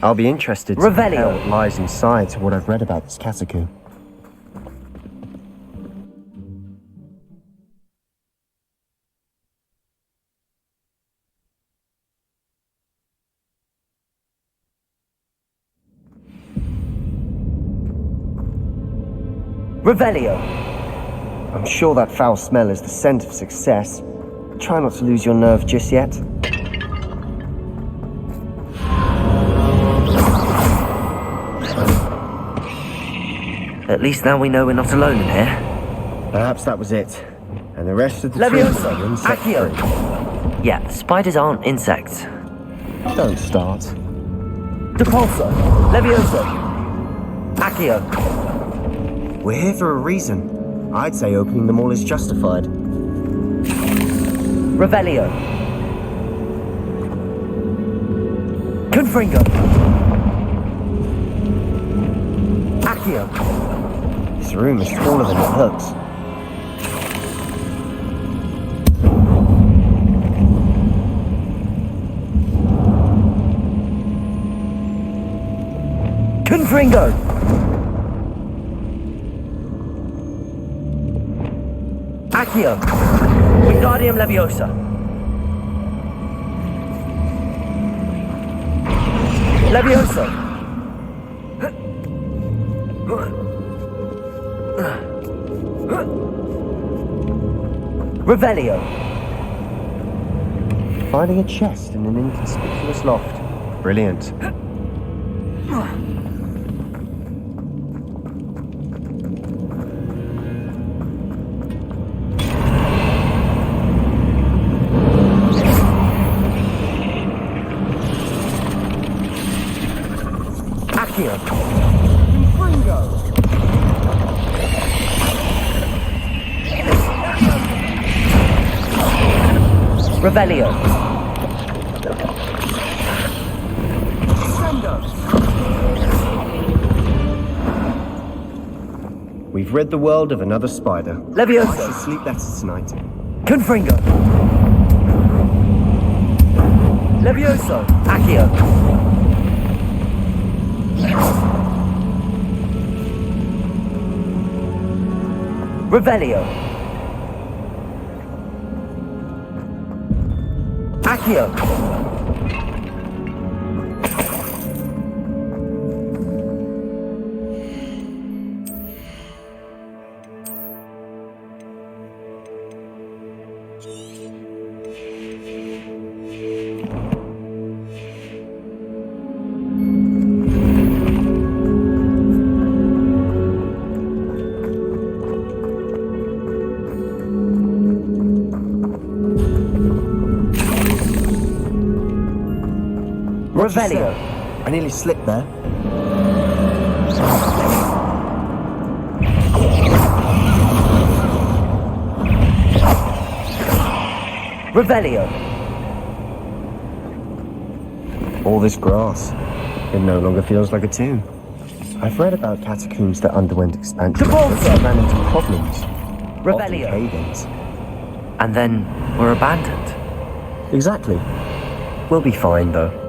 I'll be interested to know what lies inside to what I've read about this catacomb. Revelio. I'm sure that foul smell is the scent of success. Try not to lose your nerve just yet. At least now we know we're not alone in here. Perhaps that was it. And the rest of the Leviosa! trees are insect-free. Yeah, spiders aren't insects. Don't start. Depulso! Leviosa! Accio! We're here for a reason. I'd say opening them all is justified. Revelio! Confringo! Accio! This room is smaller than it looks. Confringo! Accio! Wingardium Leviosa! Leviosa! Revelio! Finding a chest in an inconspicuous loft. Brilliant. Accio! Revelio! We've rid the world of another spider. Leviosa! I should sleep better tonight. Confringo! Levioso! Accio! Revelio! Accio! Revelio! I nearly slipped there. Revelio! All this grass. It no longer feels like a tomb. I've read about catacombs that underwent expansion Depulso! but ran into problems. Revelio! Often cave-ins. And then we're abandoned. Exactly. We'll be fine, though.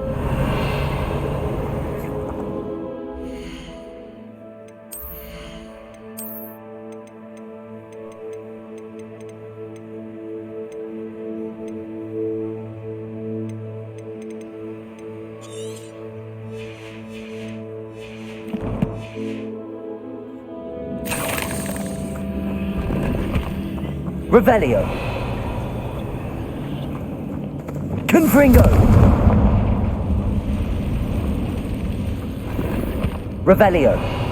Revelio! Confringo! Revelio!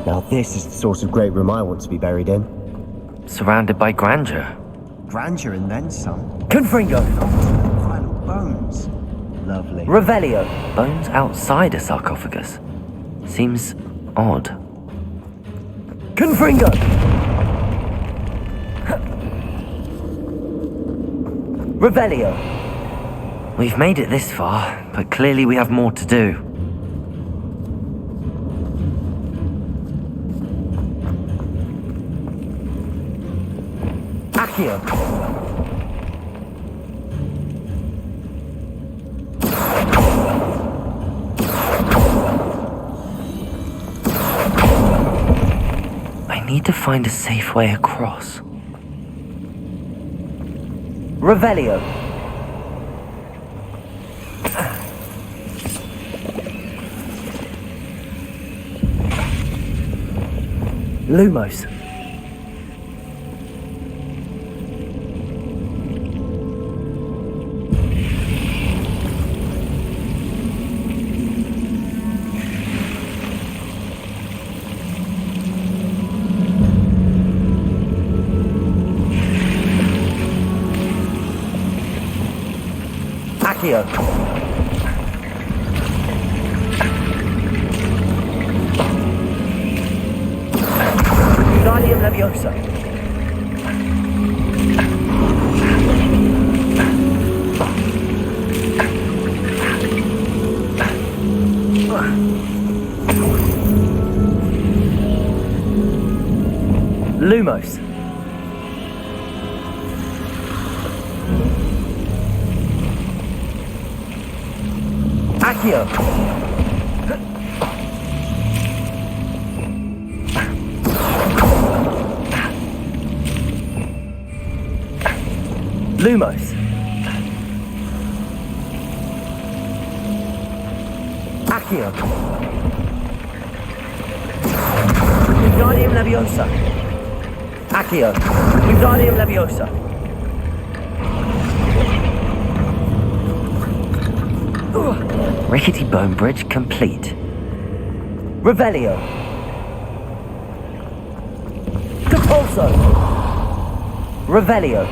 Now this is the sort of great room I want to be buried in. Surrounded by grandeur. Grandeur and then some. Confringo! Final bones. Lovely. Revelio! Bones outside a sarcophagus. Seems odd. Confringo! Revelio! We've made it this far, but clearly we have more to do. Accio! need to find a safe way across. Revelio. Lumos. Accio. Wingardium Leviosa. Lumos. Accio. Lumos. Accio. Wingardium Leviosa. Accio. Wingardium Leviosa. Rickety bone bridge complete. Revelio. Compulso. Revelio.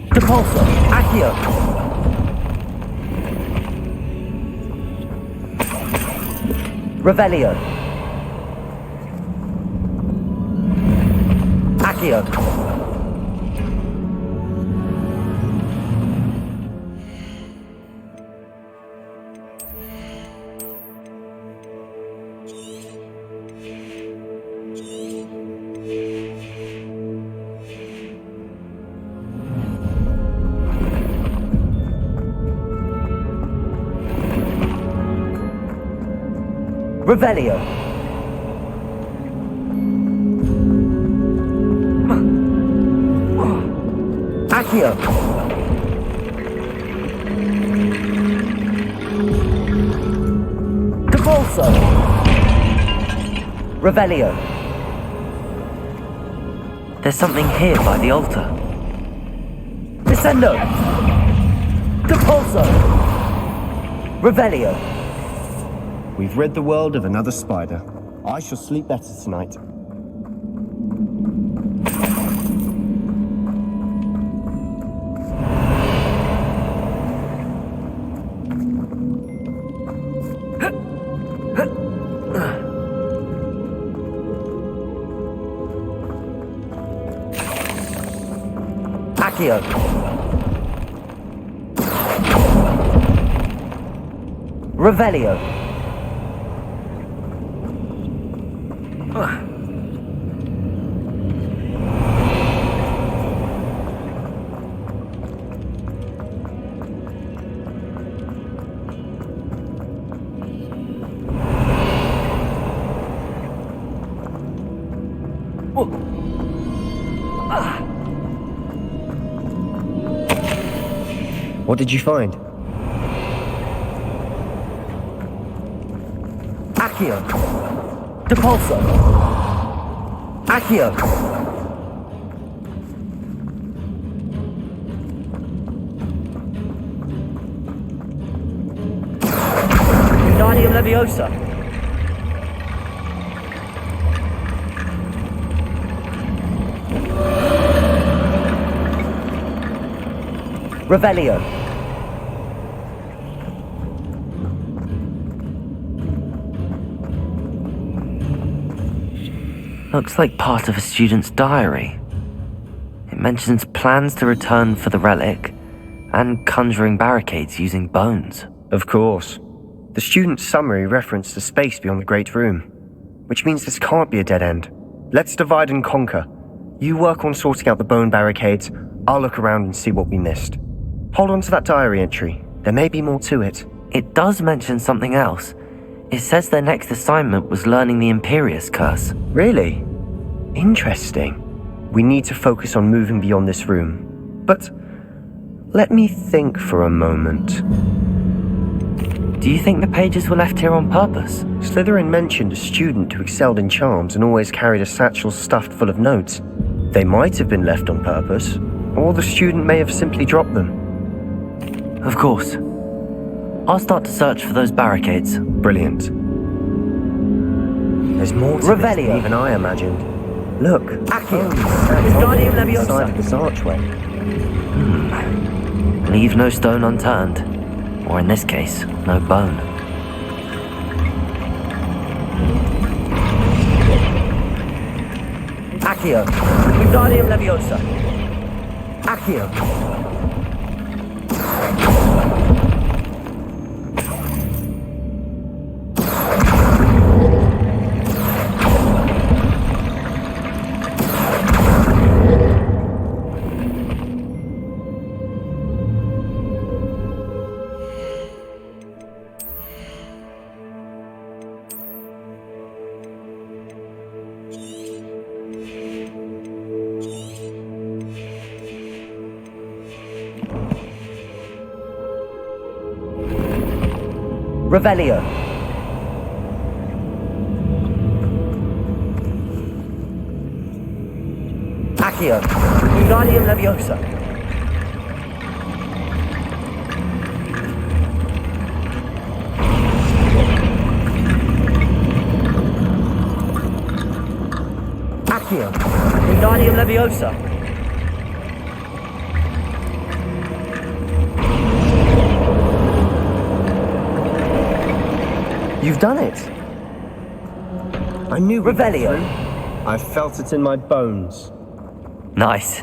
Compulso. Accio. Revelio. Accio. Revelio. Accio. Compulso. Revelio. There's something here by the altar. Descendo. Compulso. Revelio. We've rid the world of another spider. I shall sleep better tonight. Accio. Revelio. What did you find? Accio. Compulso. Accio. Wingardium Leviosa. Revelio. Looks like part of a student's diary. It mentions plans to return for the relic and conjuring barricades using bones. Of course. The student's summary referenced a space beyond the Great Room, which means this can't be a dead end. Let's divide and conquer. You work on sorting out the bone barricades. I'll look around and see what we missed. Hold on to that diary entry. There may be more to it. It does mention something else. It says their next assignment was learning the Imperius Curse. Really? Interesting. We need to focus on moving beyond this room. But let me think for a moment. Do you think the pages were left here on purpose? Slytherin mentioned a student who excelled in charms and always carried a satchel stuffed full of notes. They might have been left on purpose, or the student may have simply dropped them. Of course. I'll start to search for those barricades. Brilliant. There's more to this than even I imagined. Look, Accio, inside of this archway. Leave no stone unturned. Or in this case, no bone. Accio, Wingardium Leviosa. Accio. Revelio. Accio. Wingardium Leviosa. Accio. Wingardium Leviosa. You've done it! I knew Revelio. I felt it in my bones. Nice.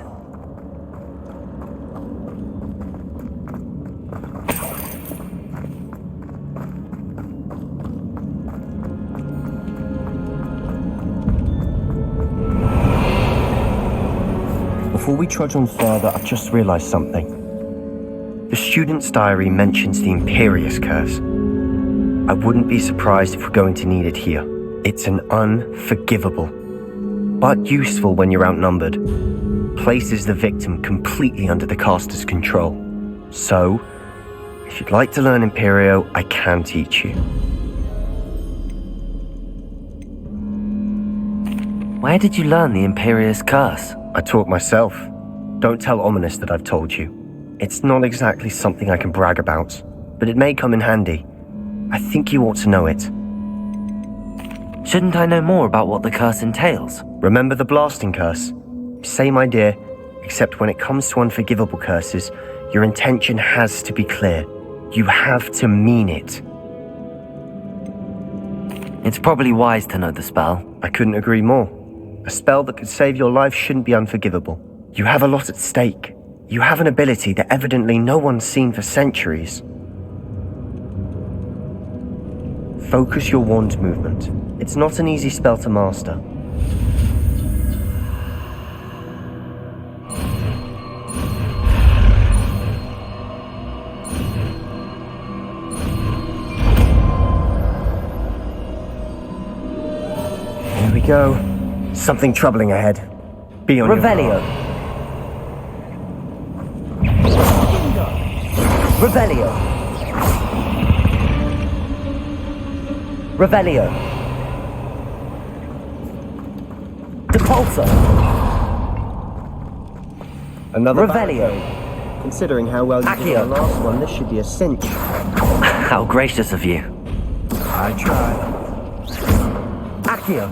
Before we trudge on further, I've just realized something. The student's diary mentions the Imperius Curse. I wouldn't be surprised if we're going to need it here. It's an unforgivable, but useful when you're outnumbered. Places the victim completely under the caster's control. So, if you'd like to learn Imperio, I can teach you. Where did you learn the Imperius Curse? I taught myself. Don't tell Ominous that I've told you. It's not exactly something I can brag about, but it may come in handy. I think you ought to know it. Shouldn't I know more about what the curse entails? Remember the blasting curse? Same idea, except when it comes to unforgivable curses, your intention has to be clear. You have to mean it. It's probably wise to know the spell. I couldn't agree more. A spell that could save your life shouldn't be unforgivable. You have a lot at stake. You have an ability that evidently no one's seen for centuries. Focus your wand movement. It's not an easy spell to master. Here we go. Something troubling ahead. Be on Revelio. Revelio. Revelio. Depulsor. Another Revelio. barricade. Considering how well you did Accio. the last one, this should be a cinch. How gracious of you. I tried. Accio.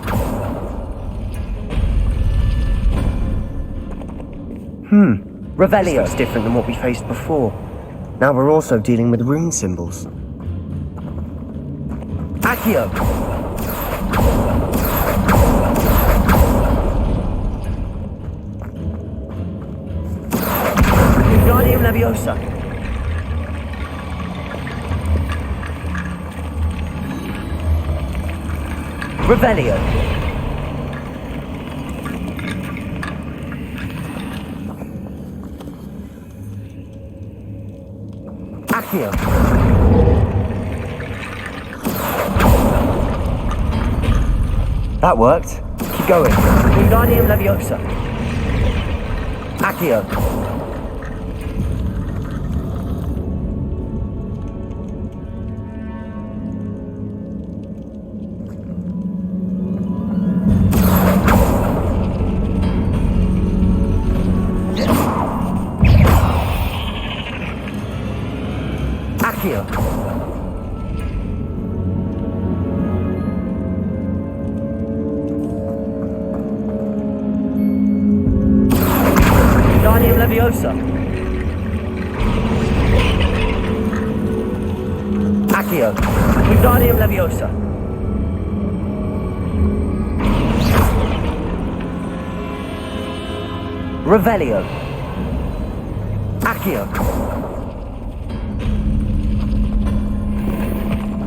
Revelio. That's different than what we faced before. Now we're also dealing with rune symbols. Accio. Wingardium Leviosa. Revelio. Accio. That worked. Keep going. Wingardium Leviosa. Accio. Accio. Wingardium Leviosa. Accio. Wingardium Leviosa. Revelio. Accio.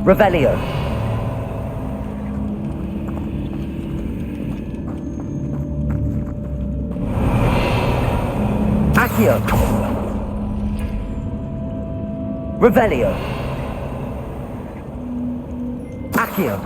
Revelio. Accio. Revelio. Accio.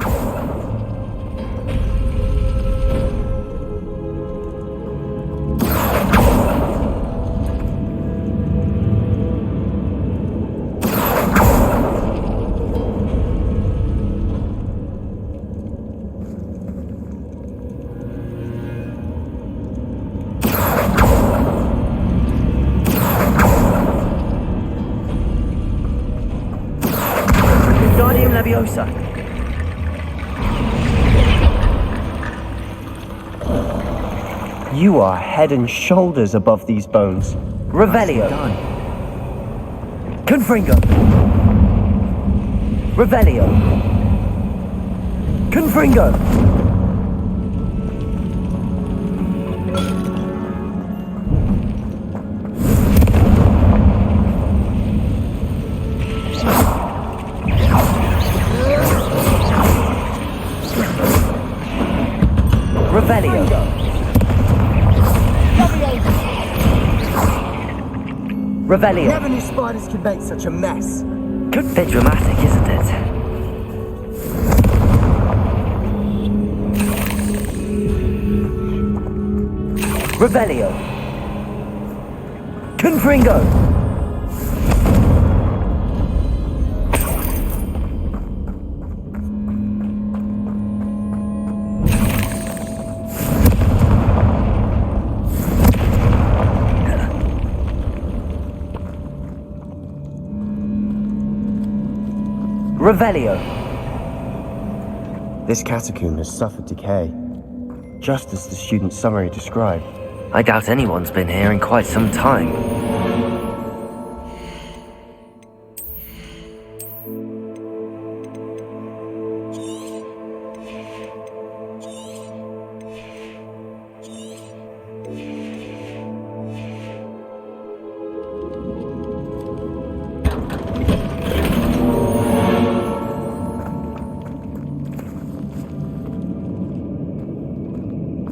Wingardium Leviosa. You are head and shoulders above these bones. Revelio. Confringo. Revelio. Confringo. Revelio. Revelio. Never knew spiders could make such a mess. Bit dramatic, isn't it? Revelio. Confringo. Revelio. This catacomb has suffered decay, just as the student summary described. I doubt anyone's been here in quite some time.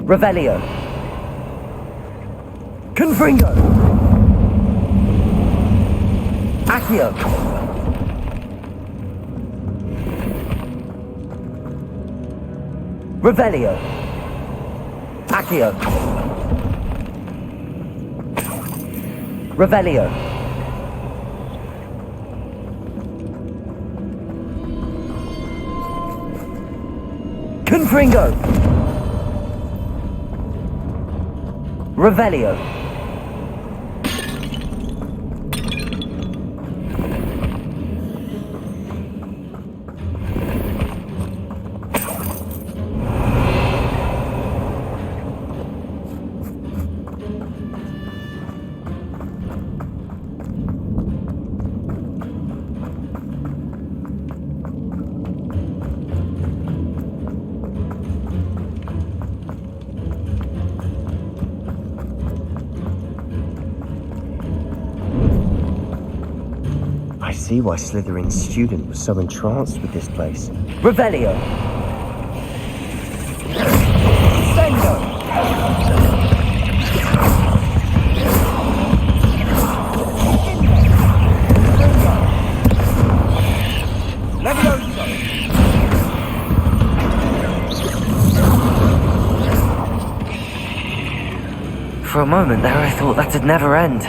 Revelio. Confringo. Accio. Revelio. Accio. Revelio. Confringo. Revelio. I see why Slytherin's student was so entranced with this place. Revelio. Sendo. For a moment there, I thought that'd never end.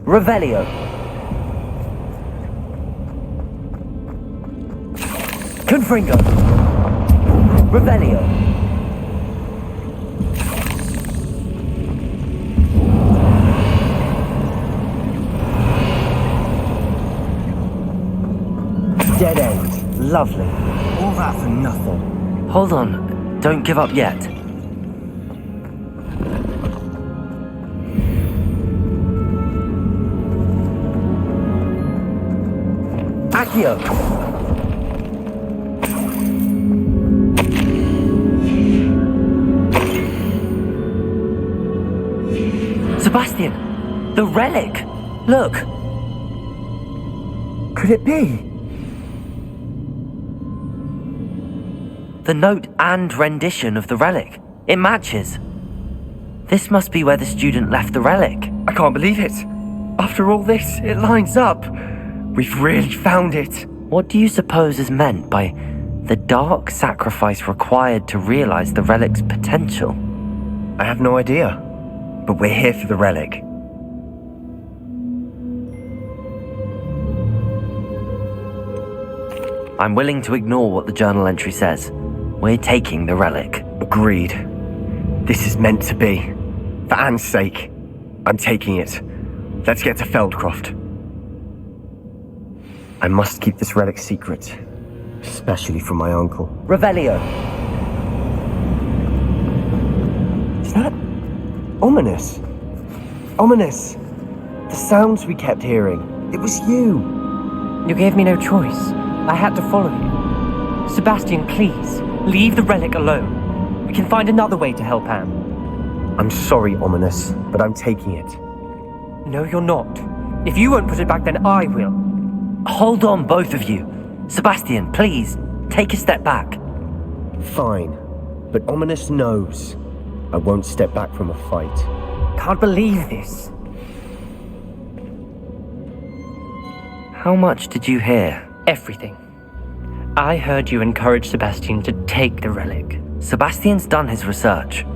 Revelio. Confringo. Revelio. Dead end. Lovely. All that for nothing. Hold on. Don't give up yet. Accio. Sebastian! The relic! Look! Could it be? The note and rendition of the relic. It matches. This must be where the student left the relic. I can't believe it. After all this, it lines up. We've really found it. What do you suppose is meant by the dark sacrifice required to realize the relic's potential? I have no idea. But we're here for the relic. I'm willing to ignore what the journal entry says. We're taking the relic. Agreed. This is meant to be. For Anne's sake, I'm taking it. Let's get to Feldcroft. I must keep this relic secret. Especially from my uncle. Revelio. Is that ominous? Ominous. The sounds we kept hearing. It was you. You gave me no choice. I had to follow you. Sebastian, please, leave the relic alone. We can find another way to help Anne. I'm sorry, Ominous, but I'm taking it. No, you're not. If you won't put it back, then I will. Hold on, both of you. Sebastian, please, take a step back. Fine, but Ominous knows I won't step back from a fight. Can't believe this. How much did you hear? Everything. I heard you encourage Sebastian to take the relic. Sebastian's done his research.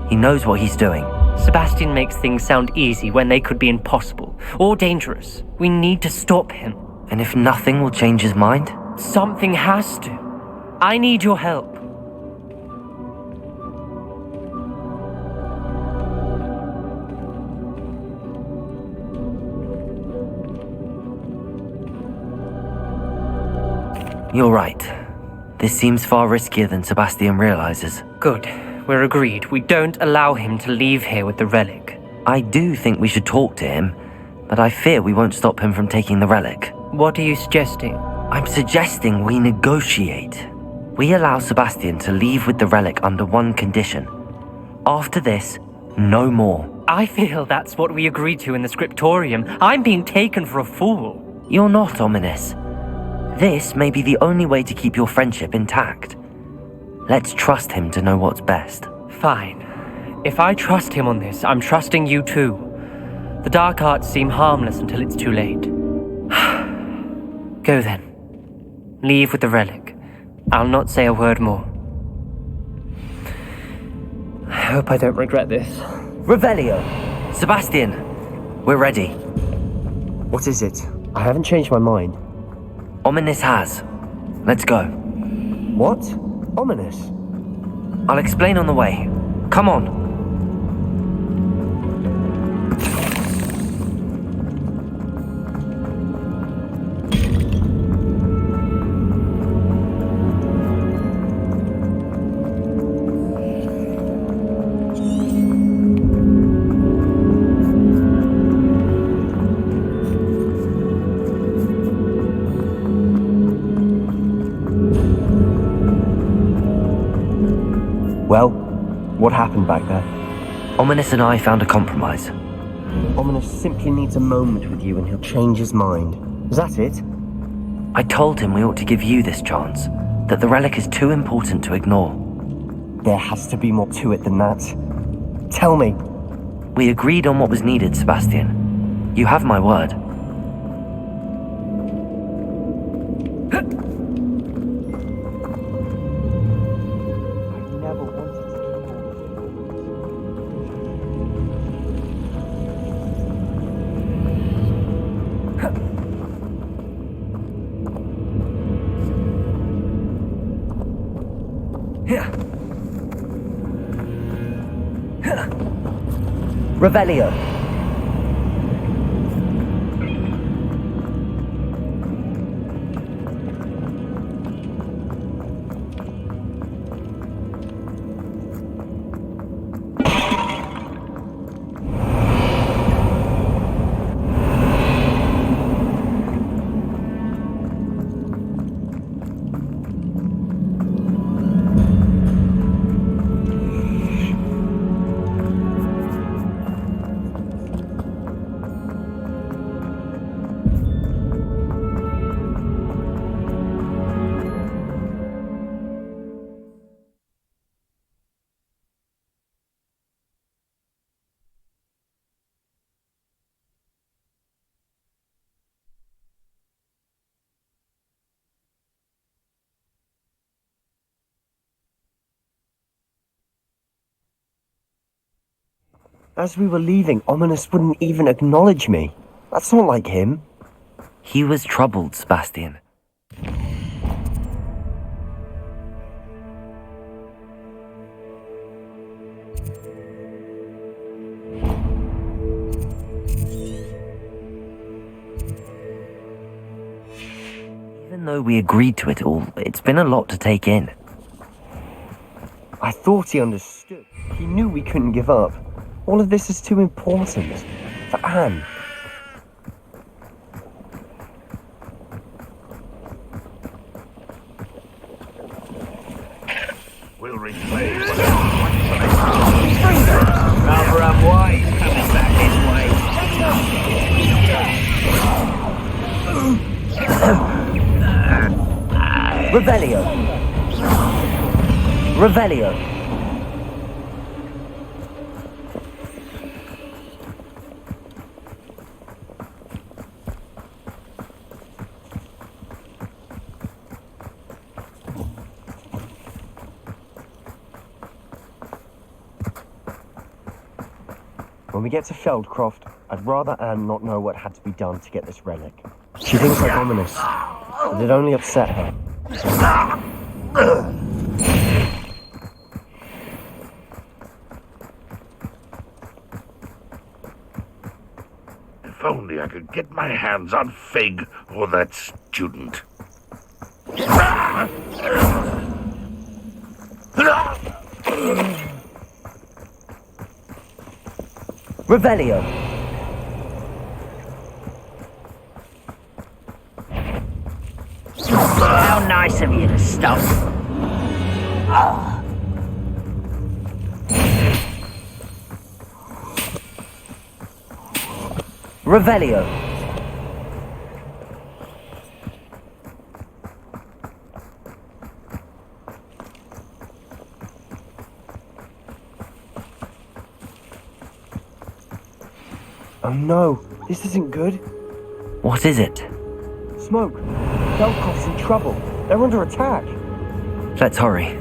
He knows what he's doing. Sebastian makes things sound easy when they could be impossible or dangerous. We need to stop him. And if nothing will change his mind? Something has to. I need your help. You're right. This seems far riskier than Sebastian realizes. Good. We're agreed. We don't allow him to leave here with the relic. I do think we should talk to him, but I fear we won't stop him from taking the relic. What are you suggesting? I'm suggesting we negotiate. We allow Sebastian to leave with the relic under one condition. After this, no more. I feel that's what we agreed to in the scriptorium. I'm being taken for a fool. You're not, Ominous. This may be the only way to keep your friendship intact. Let's trust him to know what's best. Fine. If I trust him on this, I'm trusting you too. The dark arts seem harmless until it's too late. Go then. Leave with the relic. I'll not say a word more. I hope I don't regret this. Revelio. Sebastian, we're ready. What is it? I haven't changed my mind. Ominous has. Let's go. What? Ominous? I'll explain on the way. Come on. Well, what happened back there? Ominous and I found a compromise. Ominous simply needs a moment with you and he'll change his mind. Is that it? I told him we ought to give you this chance, that the relic is too important to ignore. There has to be more to it than that. Tell me. We agreed on what was needed, Sebastian. You have my word. I never wanted to Revelio. As we were leaving, Ominous wouldn't even acknowledge me. That's not like him. He was troubled, Sebastian. Even though we agreed to it all, it's been a lot to take in. I thought he understood. He knew we couldn't give up. All of this is too important. For Anne. We'll replay Rather I'm white coming back this way. Revelio. Revelio. When we get to Feldcroft, I'd rather Anne not know what had to be done to get this relic. She thinks I'm ominous, but it only upset her. If only I could get my hands on Fig or that student. Revelio. How nice of you to stop. Revelio. Oh no, this isn't good. What is it? Smoke. Feldcroft's in trouble. They're under attack. Let's hurry.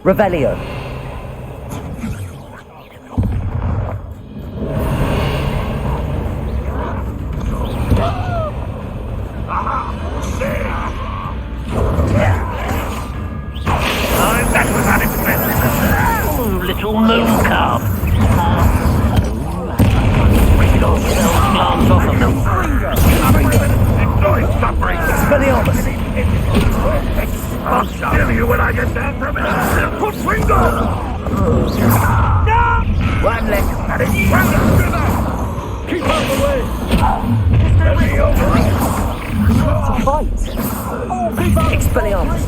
Revelio. Little moon cub. Glance off of them. Expelliarmus. I'll kill you when I get down from it. Put finger! One leg. Keep out the way. It's a fight. Expelliarmus.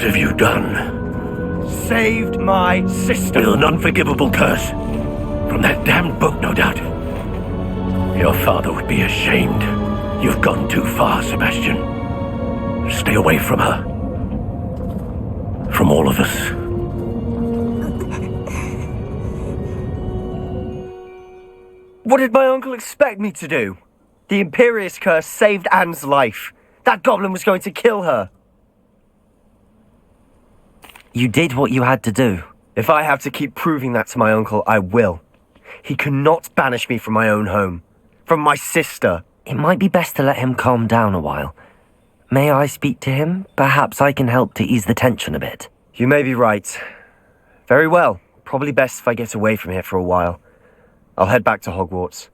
What have you done? Saved my sister. With an unforgivable curse. From that damned book, no doubt. Your father would be ashamed. You've gone too far, Sebastian. Stay away from her. From all of us. What did my uncle expect me to do? The Imperious curse saved Anne's life. That goblin was going to kill her. You did what you had to do. If I have to keep proving that to my uncle, I will. He cannot banish me from my own home. From my sister. It might be best to let him calm down a while. May I speak to him? Perhaps I can help to ease the tension a bit. You may be right. Very well. Probably best if I get away from here for a while. I'll head back to Hogwarts.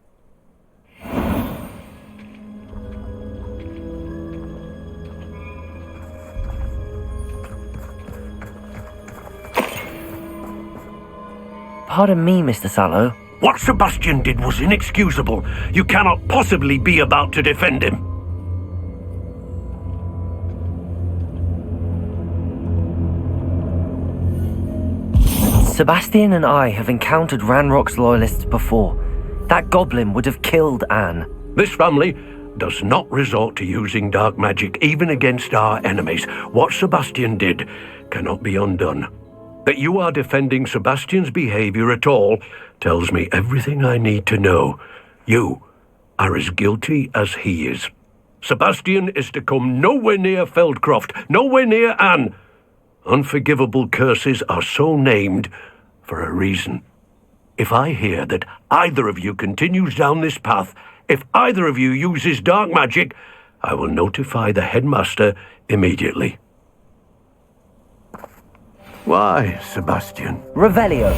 Pardon me, Mr. Sallow. What Sebastian did was inexcusable. You cannot possibly be about to defend him. Sebastian and I have encountered Ranrock's loyalists before. That goblin would have killed Anne. This family does not resort to using dark magic even against our enemies. What Sebastian did cannot be undone. That you are defending Sebastian's behavior at all tells me everything I need to know. You are as guilty as he is. Sebastian is to come nowhere near Feldcroft, nowhere near Anne. Unforgivable curses are so named for a reason. If I hear that either of you continues down this path, if either of you uses dark magic, I will notify the headmaster immediately. Why, Sebastian? Revelio.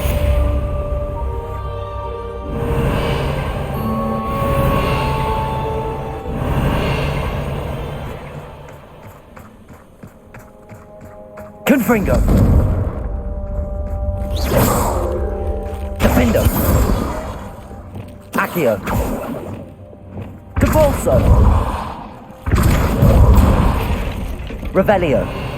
Confringo. Defendo. Accio. Convulso. Revelio.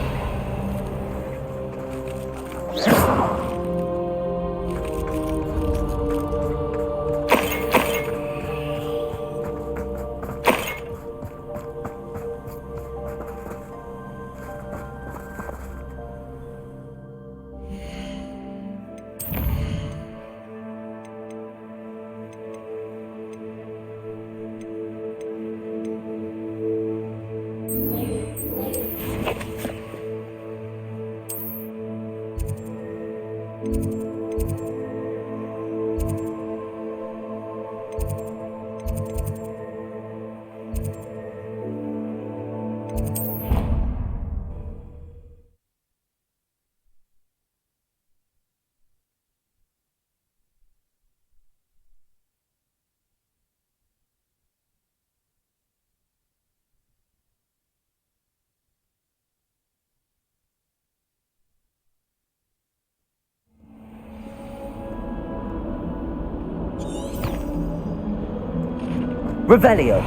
Revelio.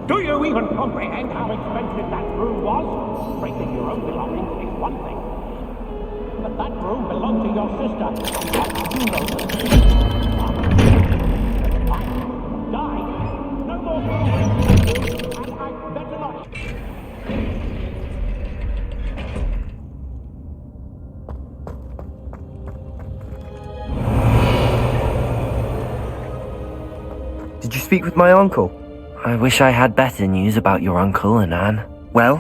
Do you even comprehend how expensive that room was? Breaking your own belongings is one thing. But that room belonged to your sister. You know I died. No more room. And I'd better not. Did you speak with my uncle? I wish I had better news about your uncle and Anne. Well,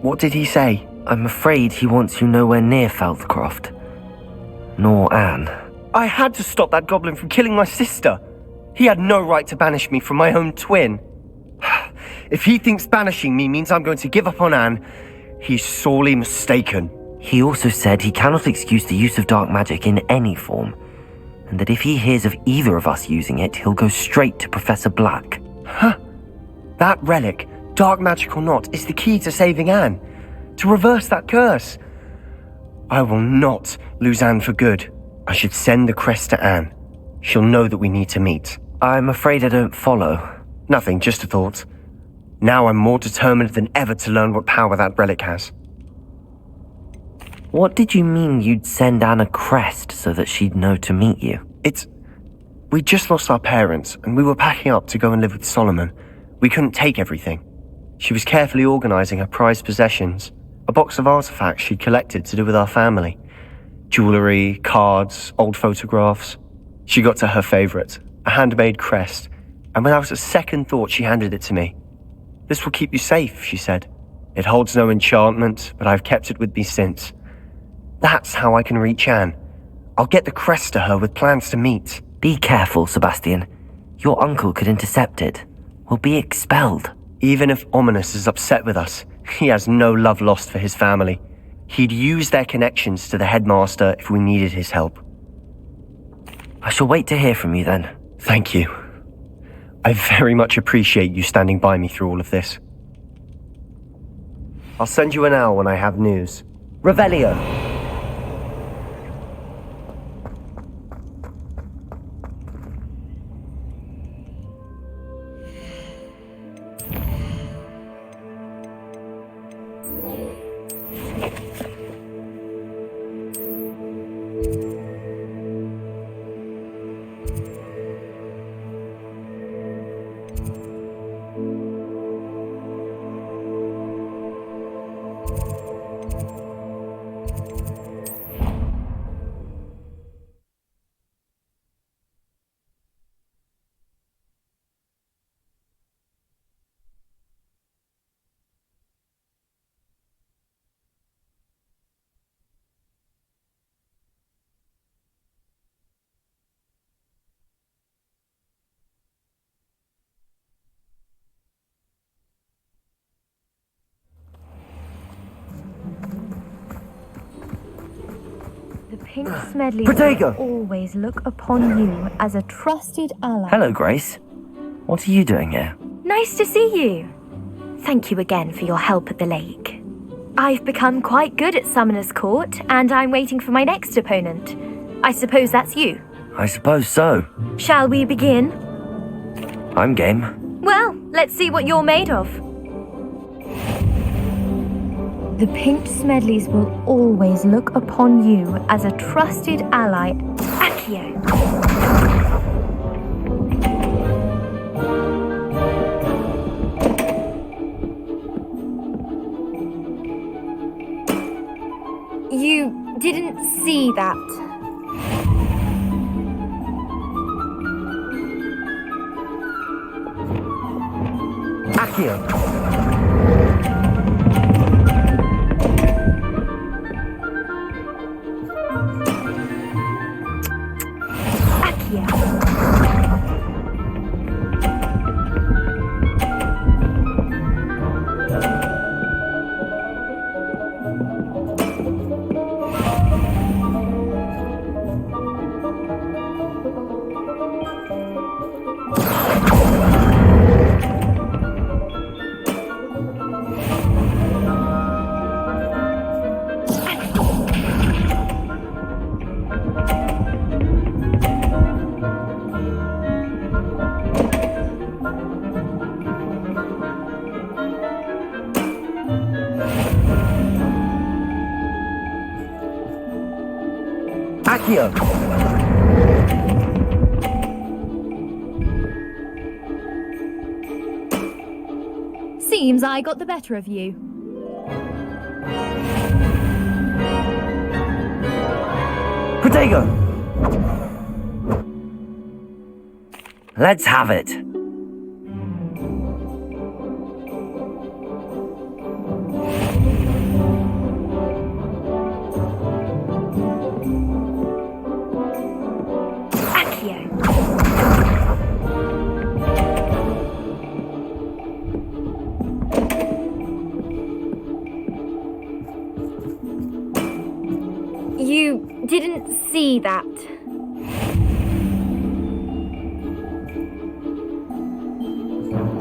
what did he say? I'm afraid he wants you nowhere near Feldcroft. Nor Anne. I had to stop that goblin from killing my sister. He had no right to banish me from my own twin. If he thinks banishing me means I'm going to give up on Anne, he's sorely mistaken. He also said he cannot excuse the use of dark magic in any form, and that if he hears of either of us using it, he'll go straight to Professor Black. Huh. That relic, dark magic or not, is the key to saving Anne. To reverse that curse. I will not lose Anne for good. I should send the crest to Anne. She'll know that we need to meet. I'm afraid I don't follow. Nothing, just a thought. Now I'm more determined than ever to learn what power that relic has. What did you mean you'd send Anne a crest so that she'd know to meet you? We just lost our parents, and we were packing up to go and live with Solomon. We couldn't take everything. She was carefully organizing her prized possessions, a box of artifacts she'd collected to do with our family. Jewelry, cards, old photographs. She got to her favorite, a handmade crest, and without a second thought she handed it to me. "This will keep you safe," she said. "It holds no enchantment, but I've kept it with me since. That's how I can reach Anne. I'll get the crest to her with plans to meet." Be careful, Sebastian. Your uncle could intercept it. We'll be expelled. Even if Ominous is upset with us, he has no love lost for his family. He'd use their connections to the headmaster if we needed his help. I shall wait to hear from you then. Thank you. I very much appreciate you standing by me through all of this. I'll send you an owl when I have news. Revelio! Pink Smedley Protego! will always look upon you as a trusted ally. Hello, Grace. What are you doing here? Nice to see you. Thank you again for your help at the lake. I've become quite good at Summoner's Court, and I'm waiting for my next opponent. I suppose that's you. I suppose so. Shall we begin? I'm game. Well, let's see what you're made of. The Pink Smedleys will always look upon you as a trusted ally. Accio. You didn't see that. Accio. Accio. Seems I got the better of you. Protego! Let's have it. You didn't see that.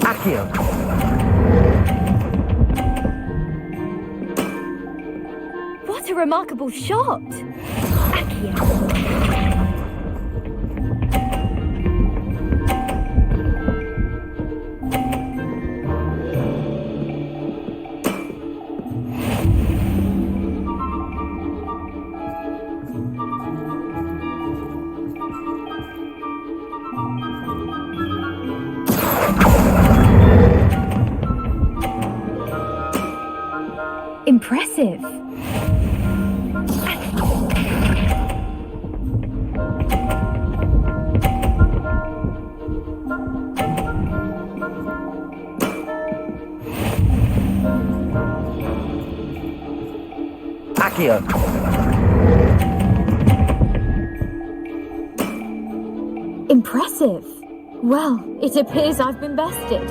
Accio. What a remarkable shot! Accio. Impressive. Accio. Impressive. Well, it appears I've been bested.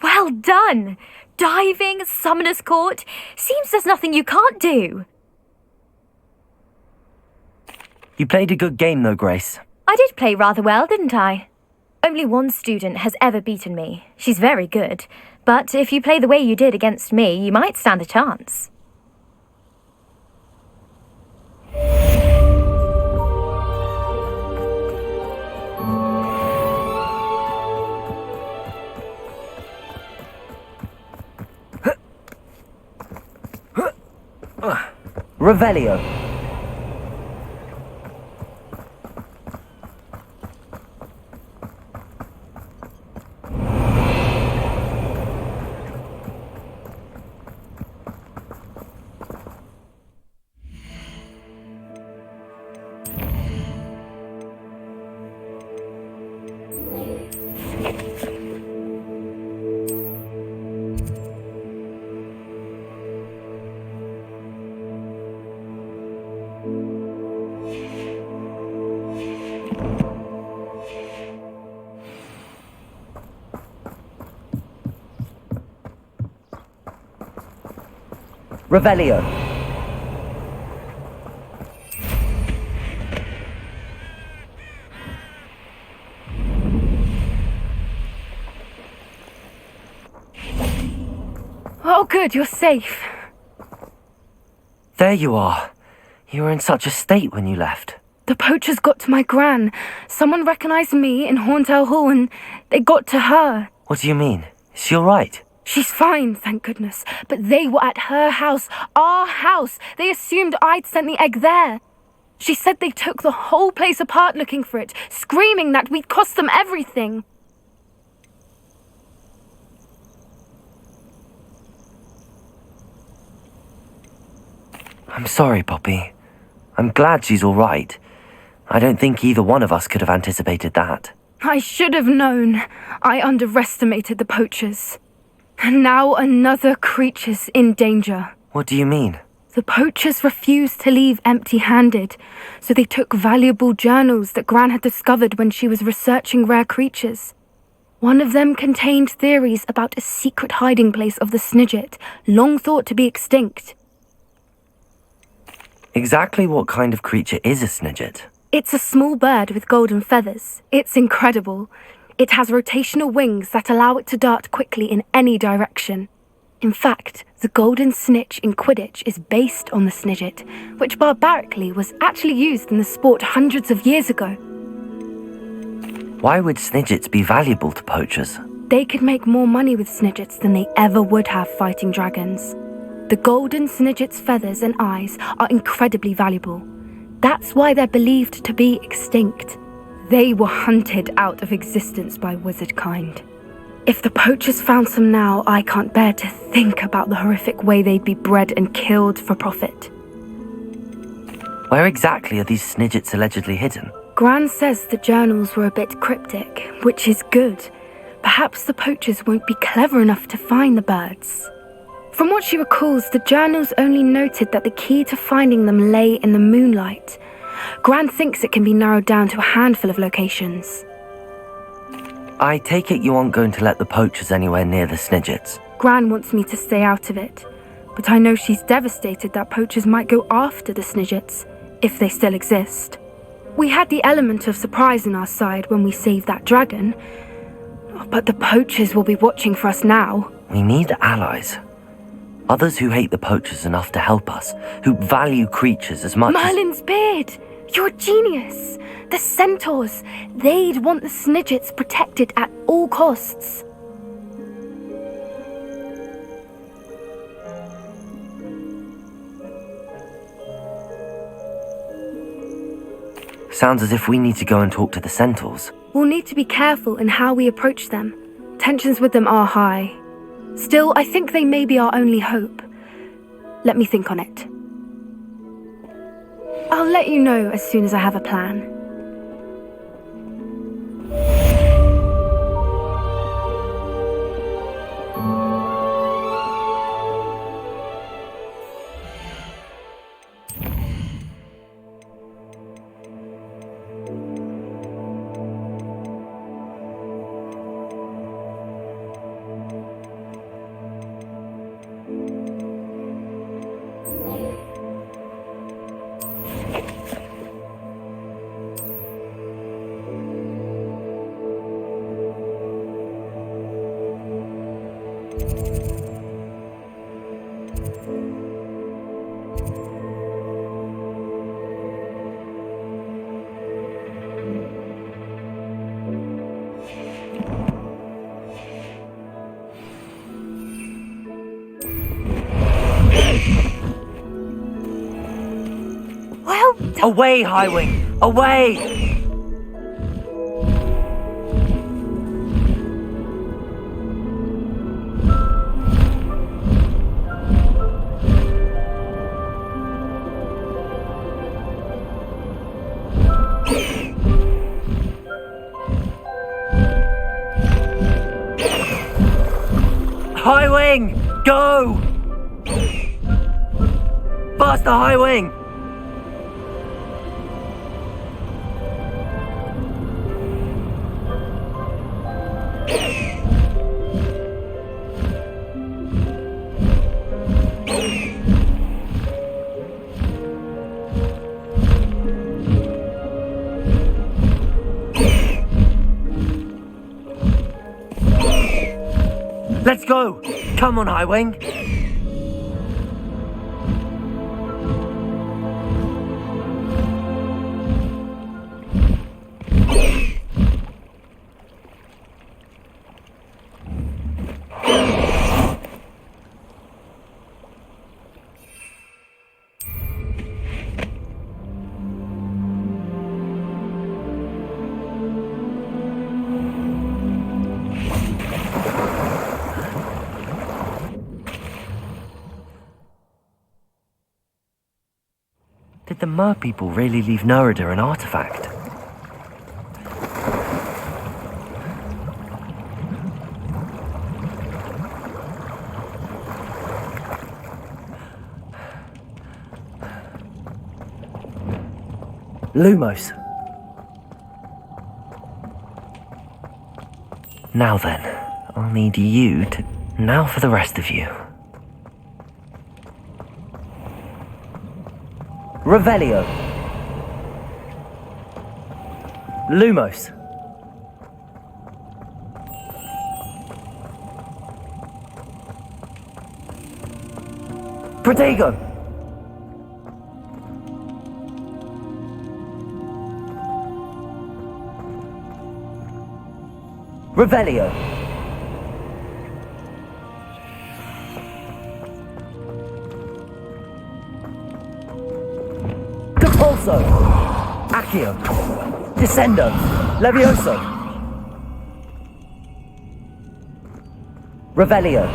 Well done! Diving, summoner's court. Seems there's nothing you can't do. You played a good game though, Grace. I did play rather well, didn't I? Only one student has ever beaten me. She's very good. But if you play the way you did against me, you might stand a chance. Revelio. Revelio. Oh, good, you're safe. There you are. You were in such a state when you left. The poachers got to my gran. Someone recognized me in Horntail Hall and they got to her. What do you mean? Is she alright? She's fine, thank goodness. But they were at her house, our house. They assumed I'd sent the egg there. She said they took the whole place apart looking for it, screaming that we'd cost them everything. I'm sorry, Poppy. I'm glad she's alright. I don't think either one of us could have anticipated that. I should have known. I underestimated the poachers. And now another creature's in danger. What do you mean? The poachers refused to leave empty-handed, so they took valuable journals that Gran had discovered when she was researching rare creatures. One of them contained theories about a secret hiding place of the Snidget, long thought to be extinct. Exactly what kind of creature is a Snidget? It's a small bird with golden feathers. It's incredible. It has rotational wings that allow it to dart quickly in any direction. In fact, the golden snitch in Quidditch is based on the Snidget, which barbarically was actually used in the sport hundreds of years ago. Why would Snidgets be valuable to poachers? They could make more money with Snidgets than they ever would have fighting dragons. The golden Snidget's feathers and eyes are incredibly valuable. That's why they're believed to be extinct. They were hunted out of existence by wizard kind. If the poachers found some now, I can't bear to think about the horrific way they'd be bred and killed for profit. Where exactly are these Snidgets allegedly hidden? Gran says the journals were a bit cryptic, which is good. Perhaps the poachers won't be clever enough to find the birds. From what she recalls, the journals only noted that the key to finding them lay in the moonlight. Gran thinks it can be narrowed down to a handful of locations. I take it you aren't going to let the poachers anywhere near the Snidgets. Gran wants me to stay out of it, but I know she's devastated that poachers might go after the Snidgets, if they still exist. We had the element of surprise on our side when we saved that dragon, but the poachers will be watching for us now. We need allies. Others who hate the poachers enough to help us, who value creatures as much Merlin's beard! You're a genius! The centaurs! They'd want the Snidgets protected at all costs. Sounds as if we need to go and talk to the centaurs. We'll need to be careful in how we approach them. Tensions with them are high. Still, I think they may be our only hope. Let me think on it. I'll let you know as soon as I have a plan. Away, Highwing! Away! Highwing! Go! Faster, Highwing! Let's go! Come on, Highwing! Did the Mer people really leave Nerida an artifact? Lumos. Now then, I'll need you to... Now for the rest of you. Revelio. Lumos. Protego. Revelio. Capulso. Accio. Descendo. Levioso. Revelio.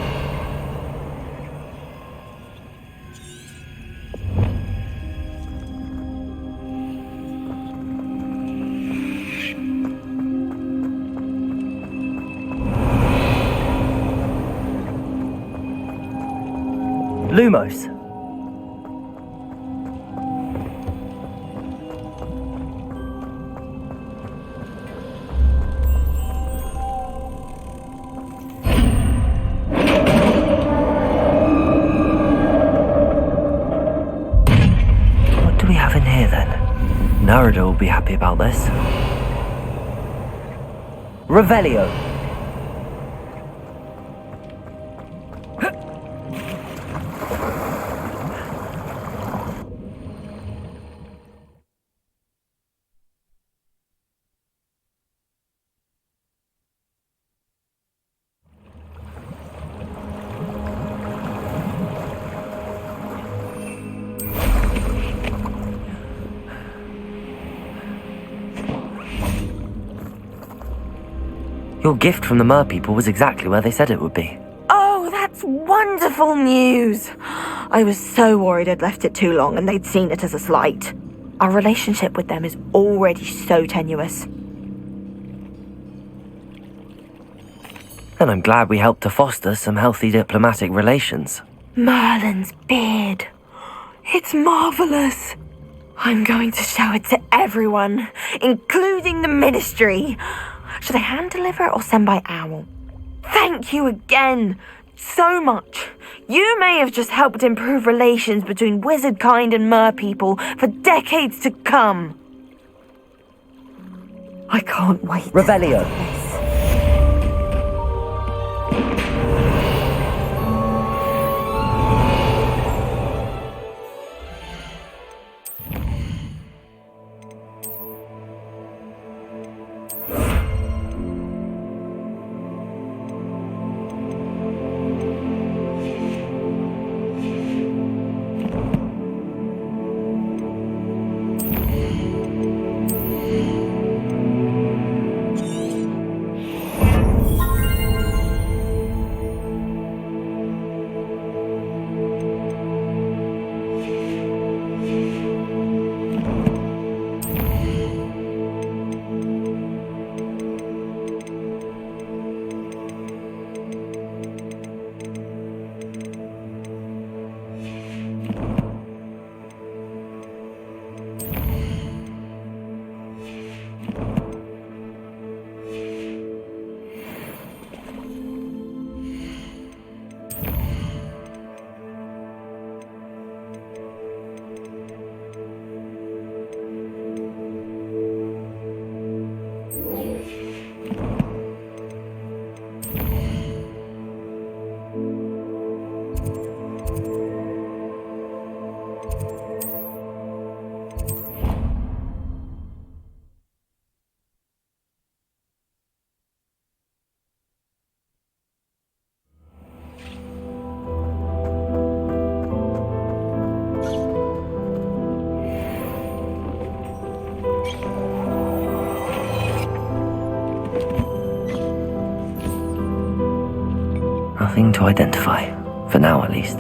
Lumos. What do we have in here then? Nerida will be happy about this. Revelio. Your gift from the mer people was exactly where they said it would be. Oh, that's wonderful news! I was so worried I'd left it too long and they'd seen it as a slight. Our relationship with them is already so tenuous. And I'm glad we helped to foster some healthy diplomatic relations. Merlin's beard. It's marvelous. I'm going to show it to everyone, including the Ministry. Should I hand deliver it or send by owl? Thank you again so much. You may have just helped improve relations between wizard kind and mer people for decades to come. I can't wait. Revelio. Nothing to identify, for now at least.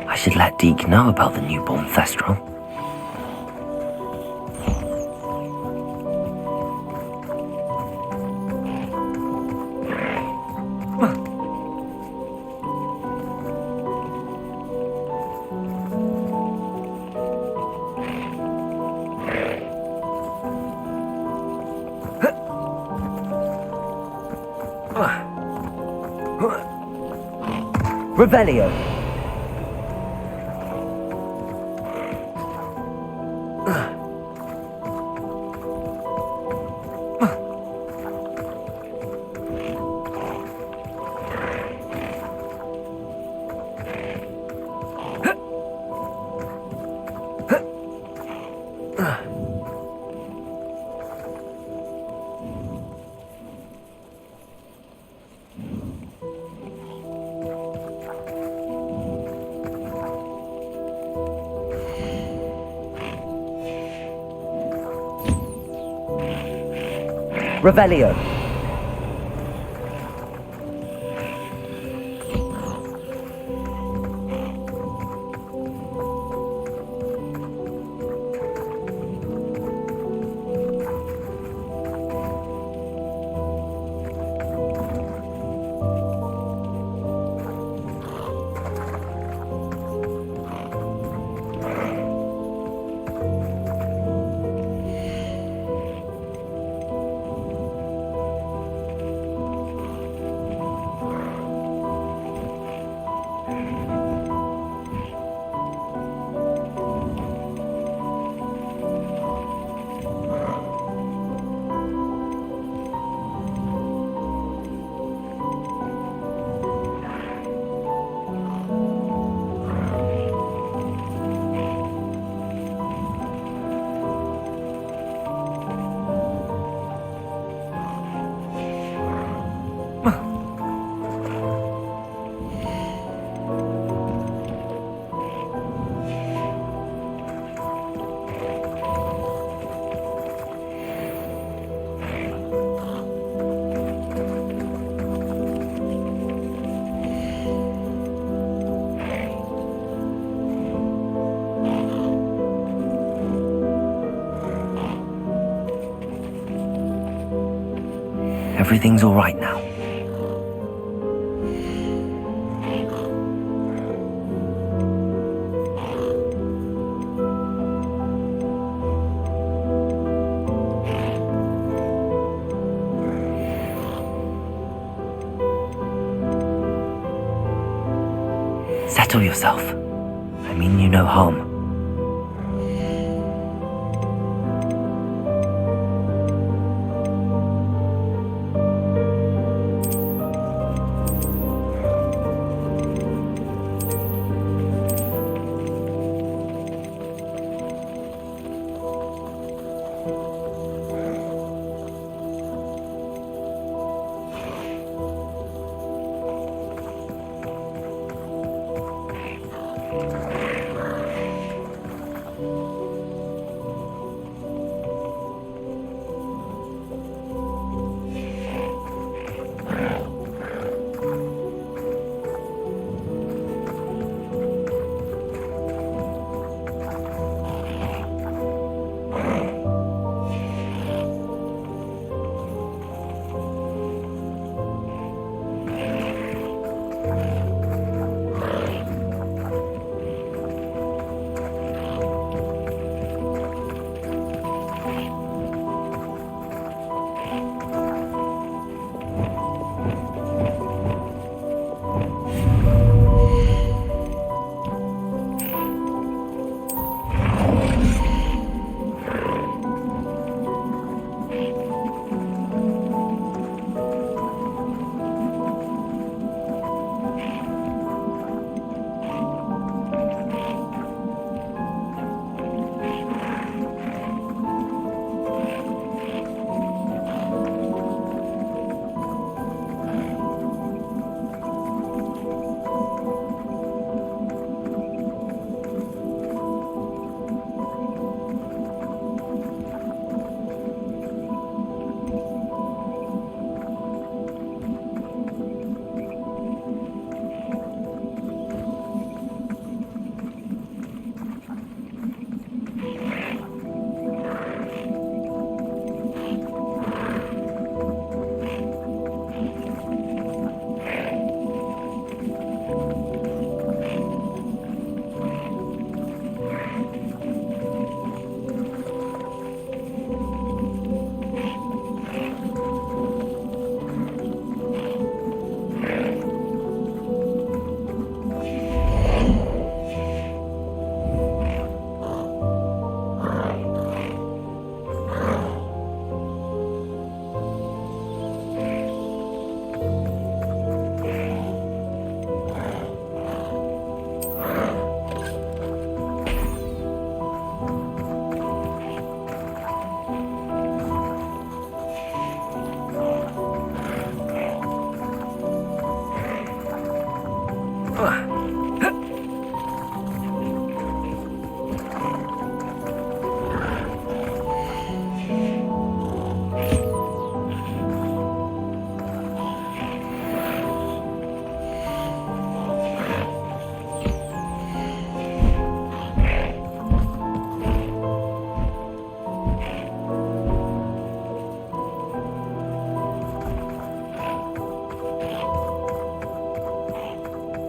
I should let Deke know about the newborn Thestral. Revelio. Revelio. Everything's all right now. Settle yourself. I mean you no harm.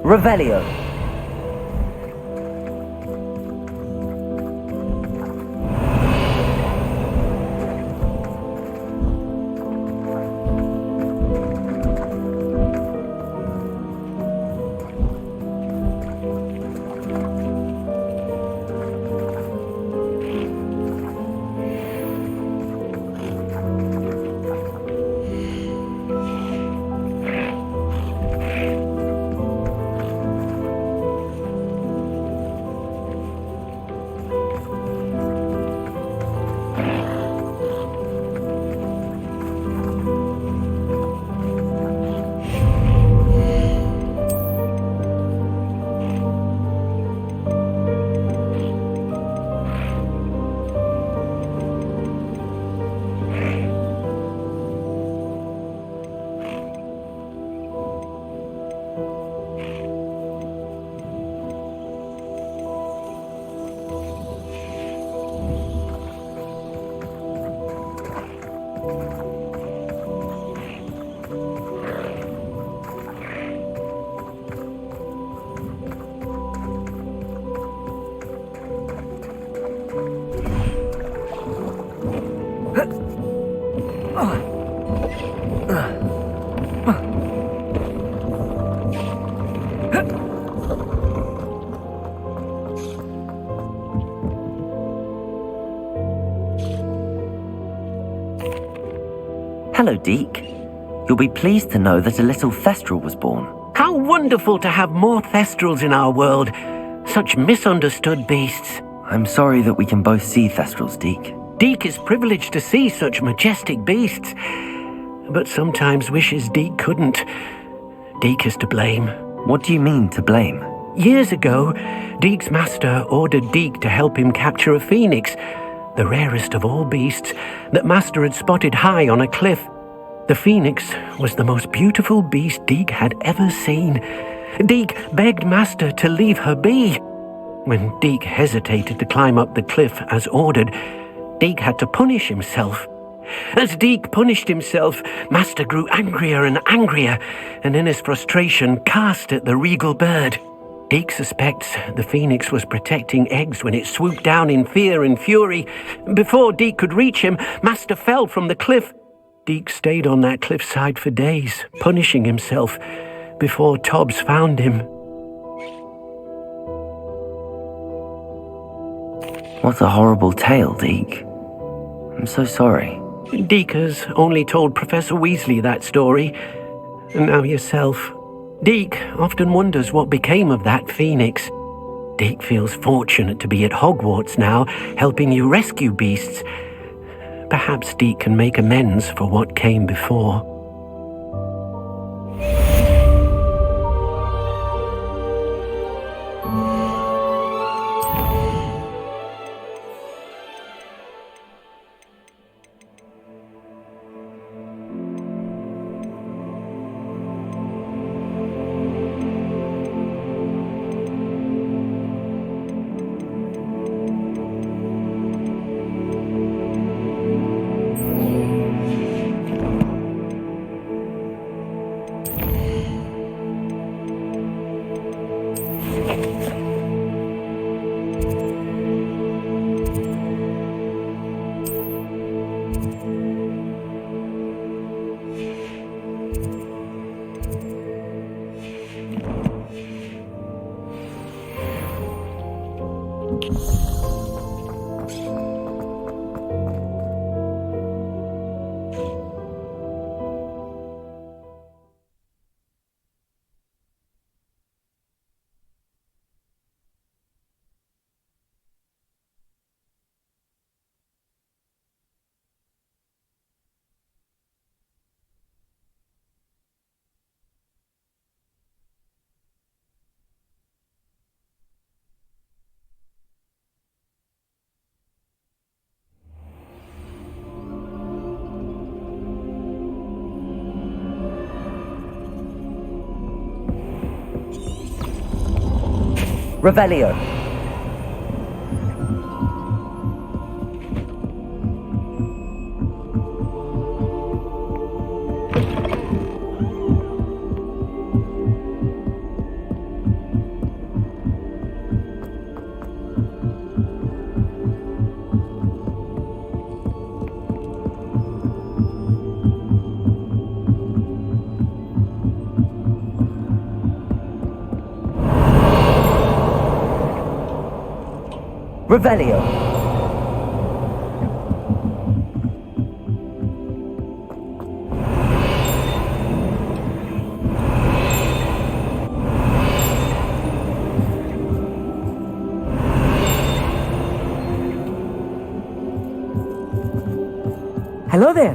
Revelio. Hello, Deke. You'll be pleased to know that a little Thestral was born. How wonderful to have more Thestrals in our world. Such misunderstood beasts. I'm sorry that we can both see Thestrals, Deke. Deke is privileged to see such majestic beasts, but sometimes wishes Deke couldn't. Deke is to blame. What do you mean, to blame? Years ago, Deke's master ordered Deke to help him capture a phoenix, the rarest of all beasts, that Master had spotted high on a cliff. The phoenix was the most beautiful beast Deke had ever seen. Deke begged Master to leave her be. When Deke hesitated to climb up the cliff as ordered, Deke had to punish himself. As Deke punished himself, Master grew angrier and angrier, and in his frustration cast at the regal bird. Deke suspects the phoenix was protecting eggs when it swooped down in fear and fury. Before Deke could reach him, Master fell from the cliff. Deke stayed on that cliffside for days, punishing himself, before Tobbs found him. What a horrible tale, Deke. I'm so sorry. Deke has only told Professor Weasley that story, and now yourself. Deke often wonders what became of that phoenix. Deke feels fortunate to be at Hogwarts now, helping you rescue beasts. Perhaps Deke can make amends for what came before. Revelio. Revelio. Hello there.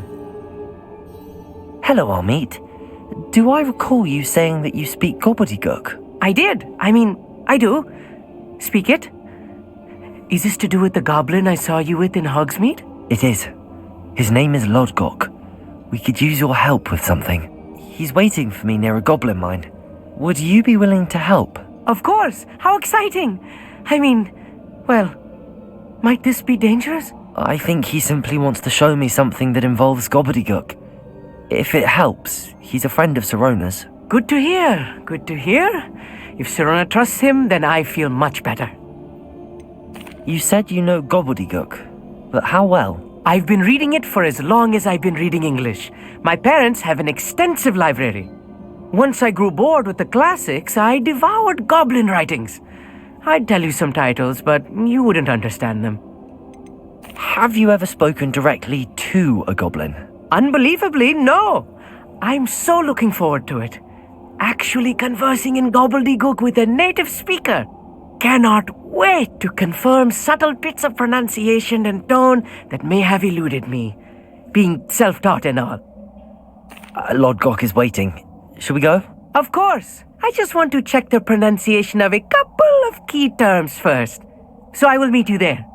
Hello, Armeet. Do I recall you saying that you speak gobbledygook? I did. I do. Speak it. Is this to do with the goblin I saw you with in Hogsmeade? It is. His name is Lodgok. We could use your help with something. He's waiting for me near a goblin mine. Would you be willing to help? Of course. How exciting. Well, might this be dangerous? I think he simply wants to show me something that involves gobbledygook. If it helps, he's a friend of Sirona's. Good to hear. Good to hear. If Sirona trusts him, then I feel much better. You said you know gobbledygook, but how well? I've been reading it for as long as I've been reading English. My parents have an extensive library. Once I grew bored with the classics, I devoured goblin writings. I'd tell you some titles, but you wouldn't understand them. Have you ever spoken directly to a goblin? Unbelievably, no. I'm so looking forward to it. Actually conversing in gobbledygook with a native speaker. Cannot wait to confirm subtle bits of pronunciation and tone that may have eluded me, being self-taught and all. Lodgok is waiting. Shall we go? Of course. I just want to check the pronunciation of a couple of key terms first. So I will meet you there.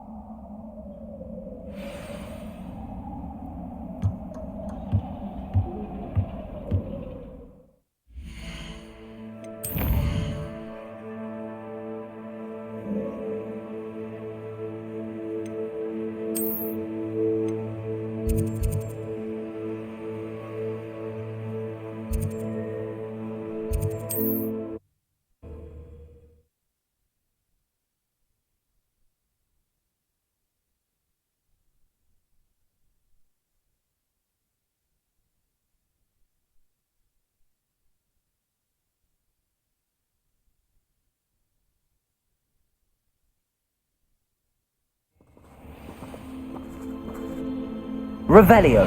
Revelio.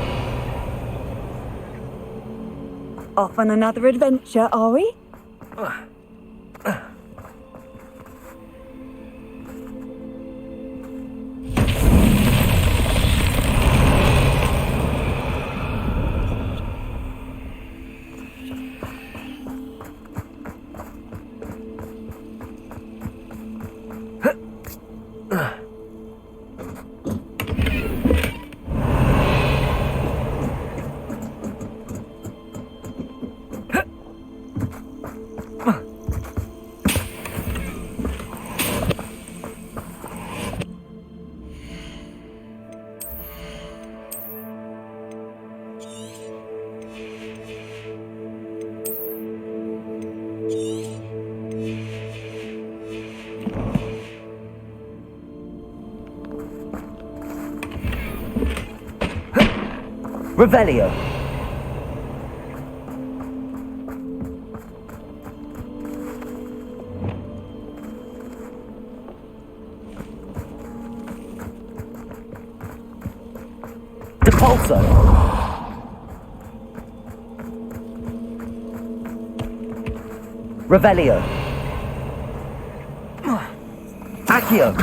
Off on another adventure, are we? Revelio. Depulso. Revelio. Accio.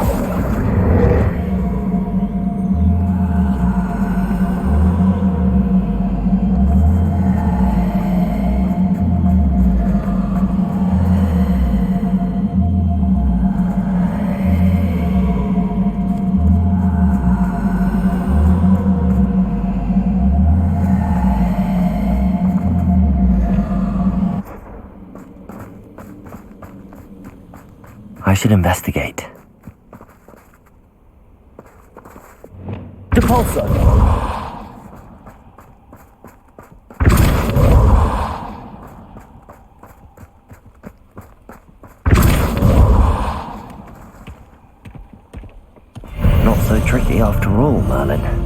I I should investigate. Depulso! Not so tricky after all, Merlin.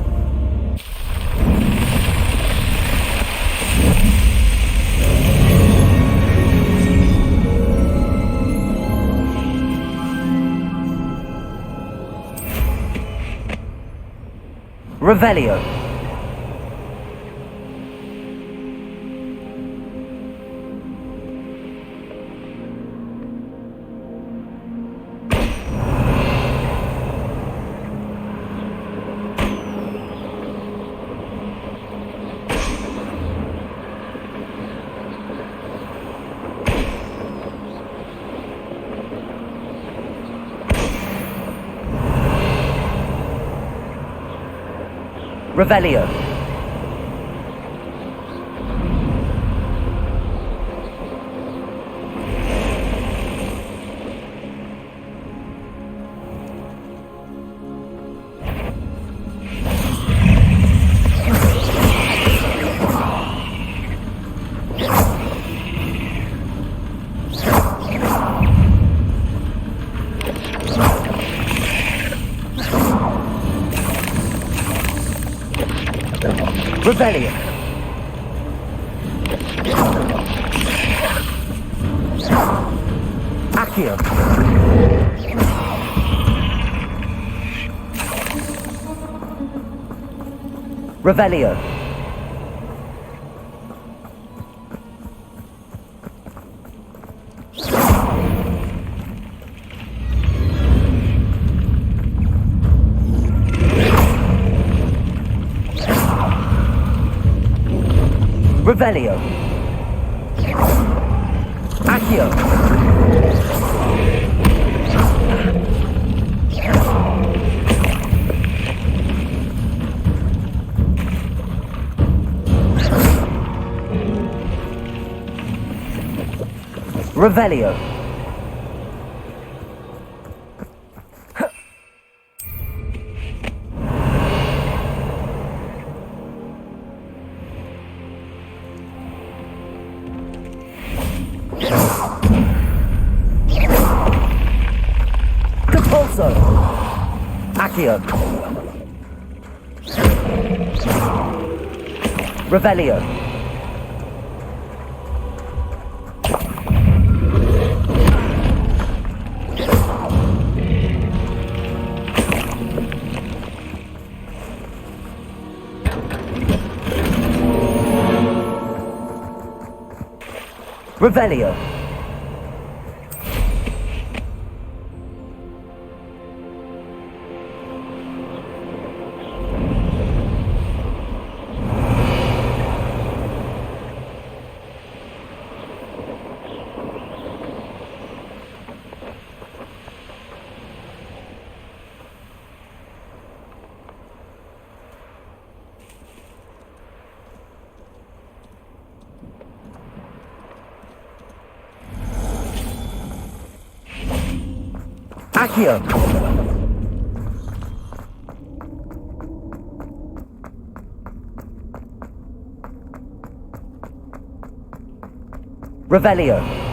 Revelio. Revelio. Revelio. Accio. Revelio. Revelio. Accio. Revelio. Depulso. Accio. Revelio. Revelio. Accio. Revelio.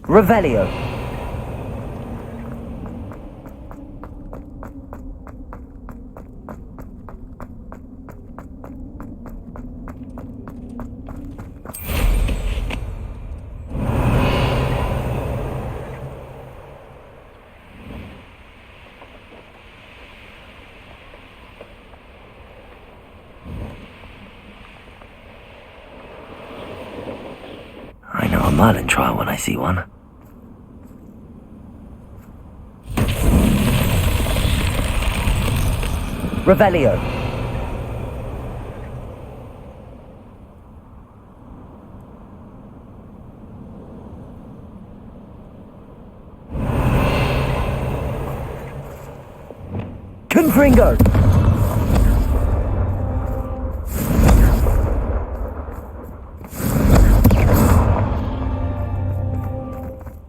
Revelio. I know a Merlin trial when I see one. Revelio. Confringo.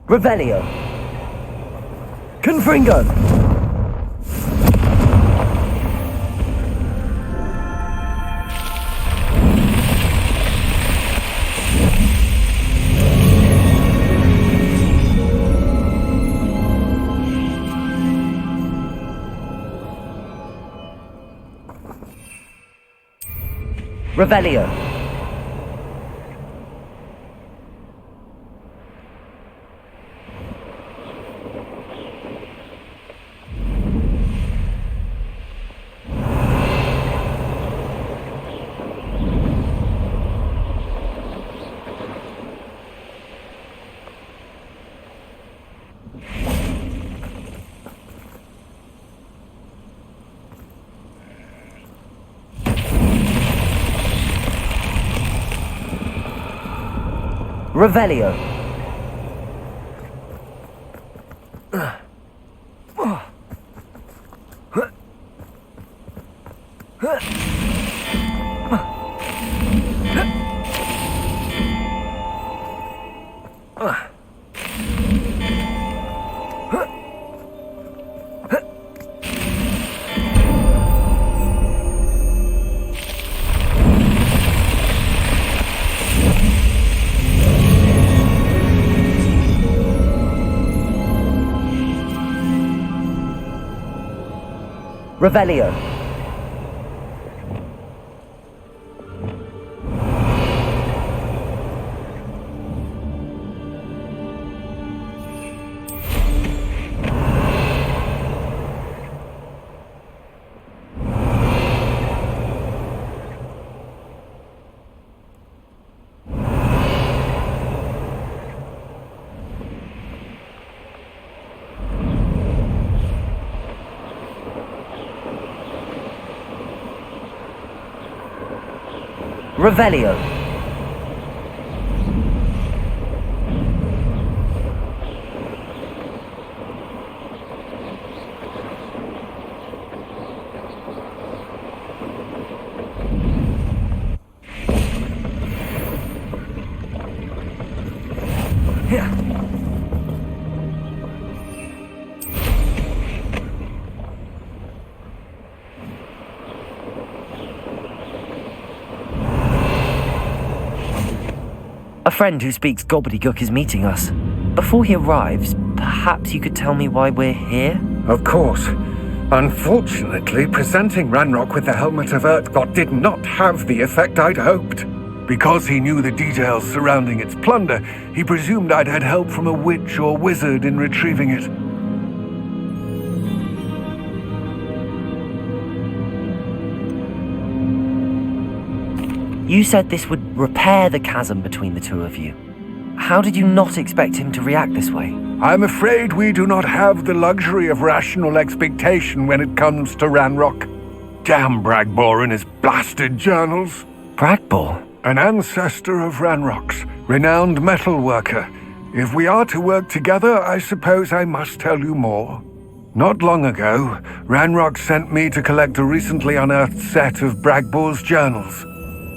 Revelio. Confringo. Revelio. Revelio. Revelio. Revelio. A friend who speaks gobbledygook is meeting us. Before he arrives, perhaps you could tell me why we're here? Of course. Unfortunately, presenting Ranrock with the Helmet of Urtkot did not have the effect I'd hoped. Because he knew the details surrounding its plunder, he presumed I'd had help from a witch or wizard in retrieving it. You said this would repair the chasm between the two of you. How did you not expect him to react this way? I'm afraid we do not have the luxury of rational expectation when it comes to Ranrock. Damn Bragbor and his blasted journals. Bragbor? An ancestor of Ranrock's, renowned metal worker. If we are to work together, I suppose I must tell you more. Not long ago, Ranrock sent me to collect a recently unearthed set of Bragbor's journals.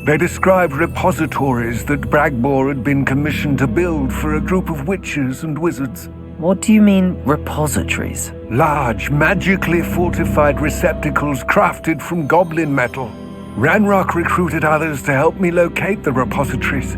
They described repositories that Bragbor had been commissioned to build for a group of witches and wizards. What do you mean, repositories? Large, magically fortified receptacles crafted from goblin metal. Ranrock recruited others to help me locate the repositories.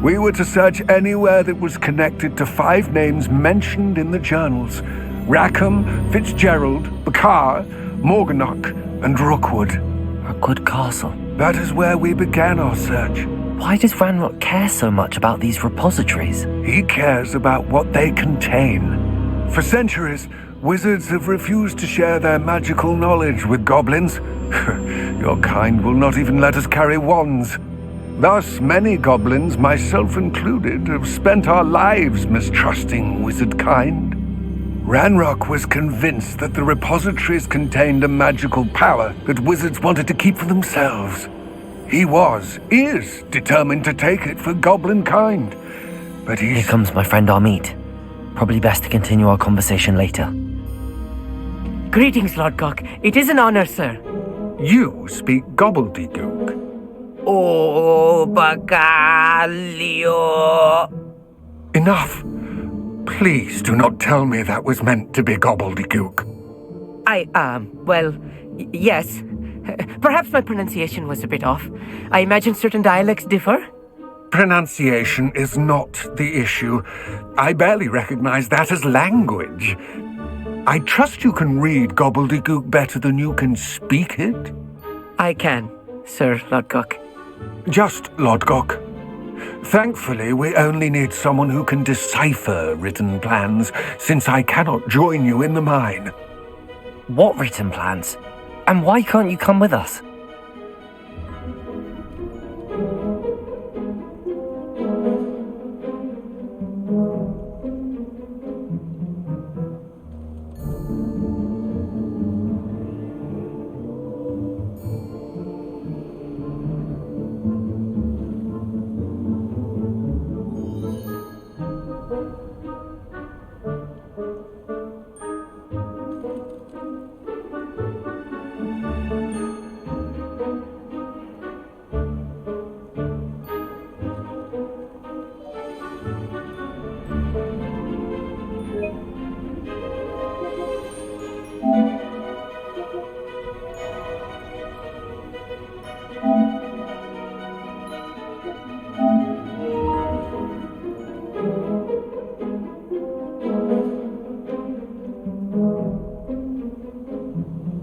We were to search anywhere that was connected to 5 names mentioned in the journals: Rackham, Fitzgerald, Bakar, Morganach, and Rookwood. Rookwood Castle. That is where we began our search. Why does Ranrock care so much about these repositories? He cares about what they contain. For centuries, wizards have refused to share their magical knowledge with goblins. Your kind will not even let us carry wands. Thus, many goblins, myself included, have spent our lives mistrusting wizard kind. Ranrock was convinced that the repositories contained a magical power that wizards wanted to keep for themselves. He is determined to take it for goblin kind. But Here comes my friend Armid. Probably best to continue our conversation later. Greetings, Lordcock. It is an honor, sir. You speak gobbledygook. Oh, Bagalio. Enough. Please do not tell me that was meant to be gobbledygook. Yes. Perhaps my pronunciation was a bit off. I imagine certain dialects differ. Pronunciation is not the issue. I barely recognize that as language. I trust you can read gobbledygook better than you can speak it? I can, Sir Lodgok. Just Lodgok. Thankfully, we only need someone who can decipher written plans, since I cannot join you in the mine. What written plans? And why can't you come with us?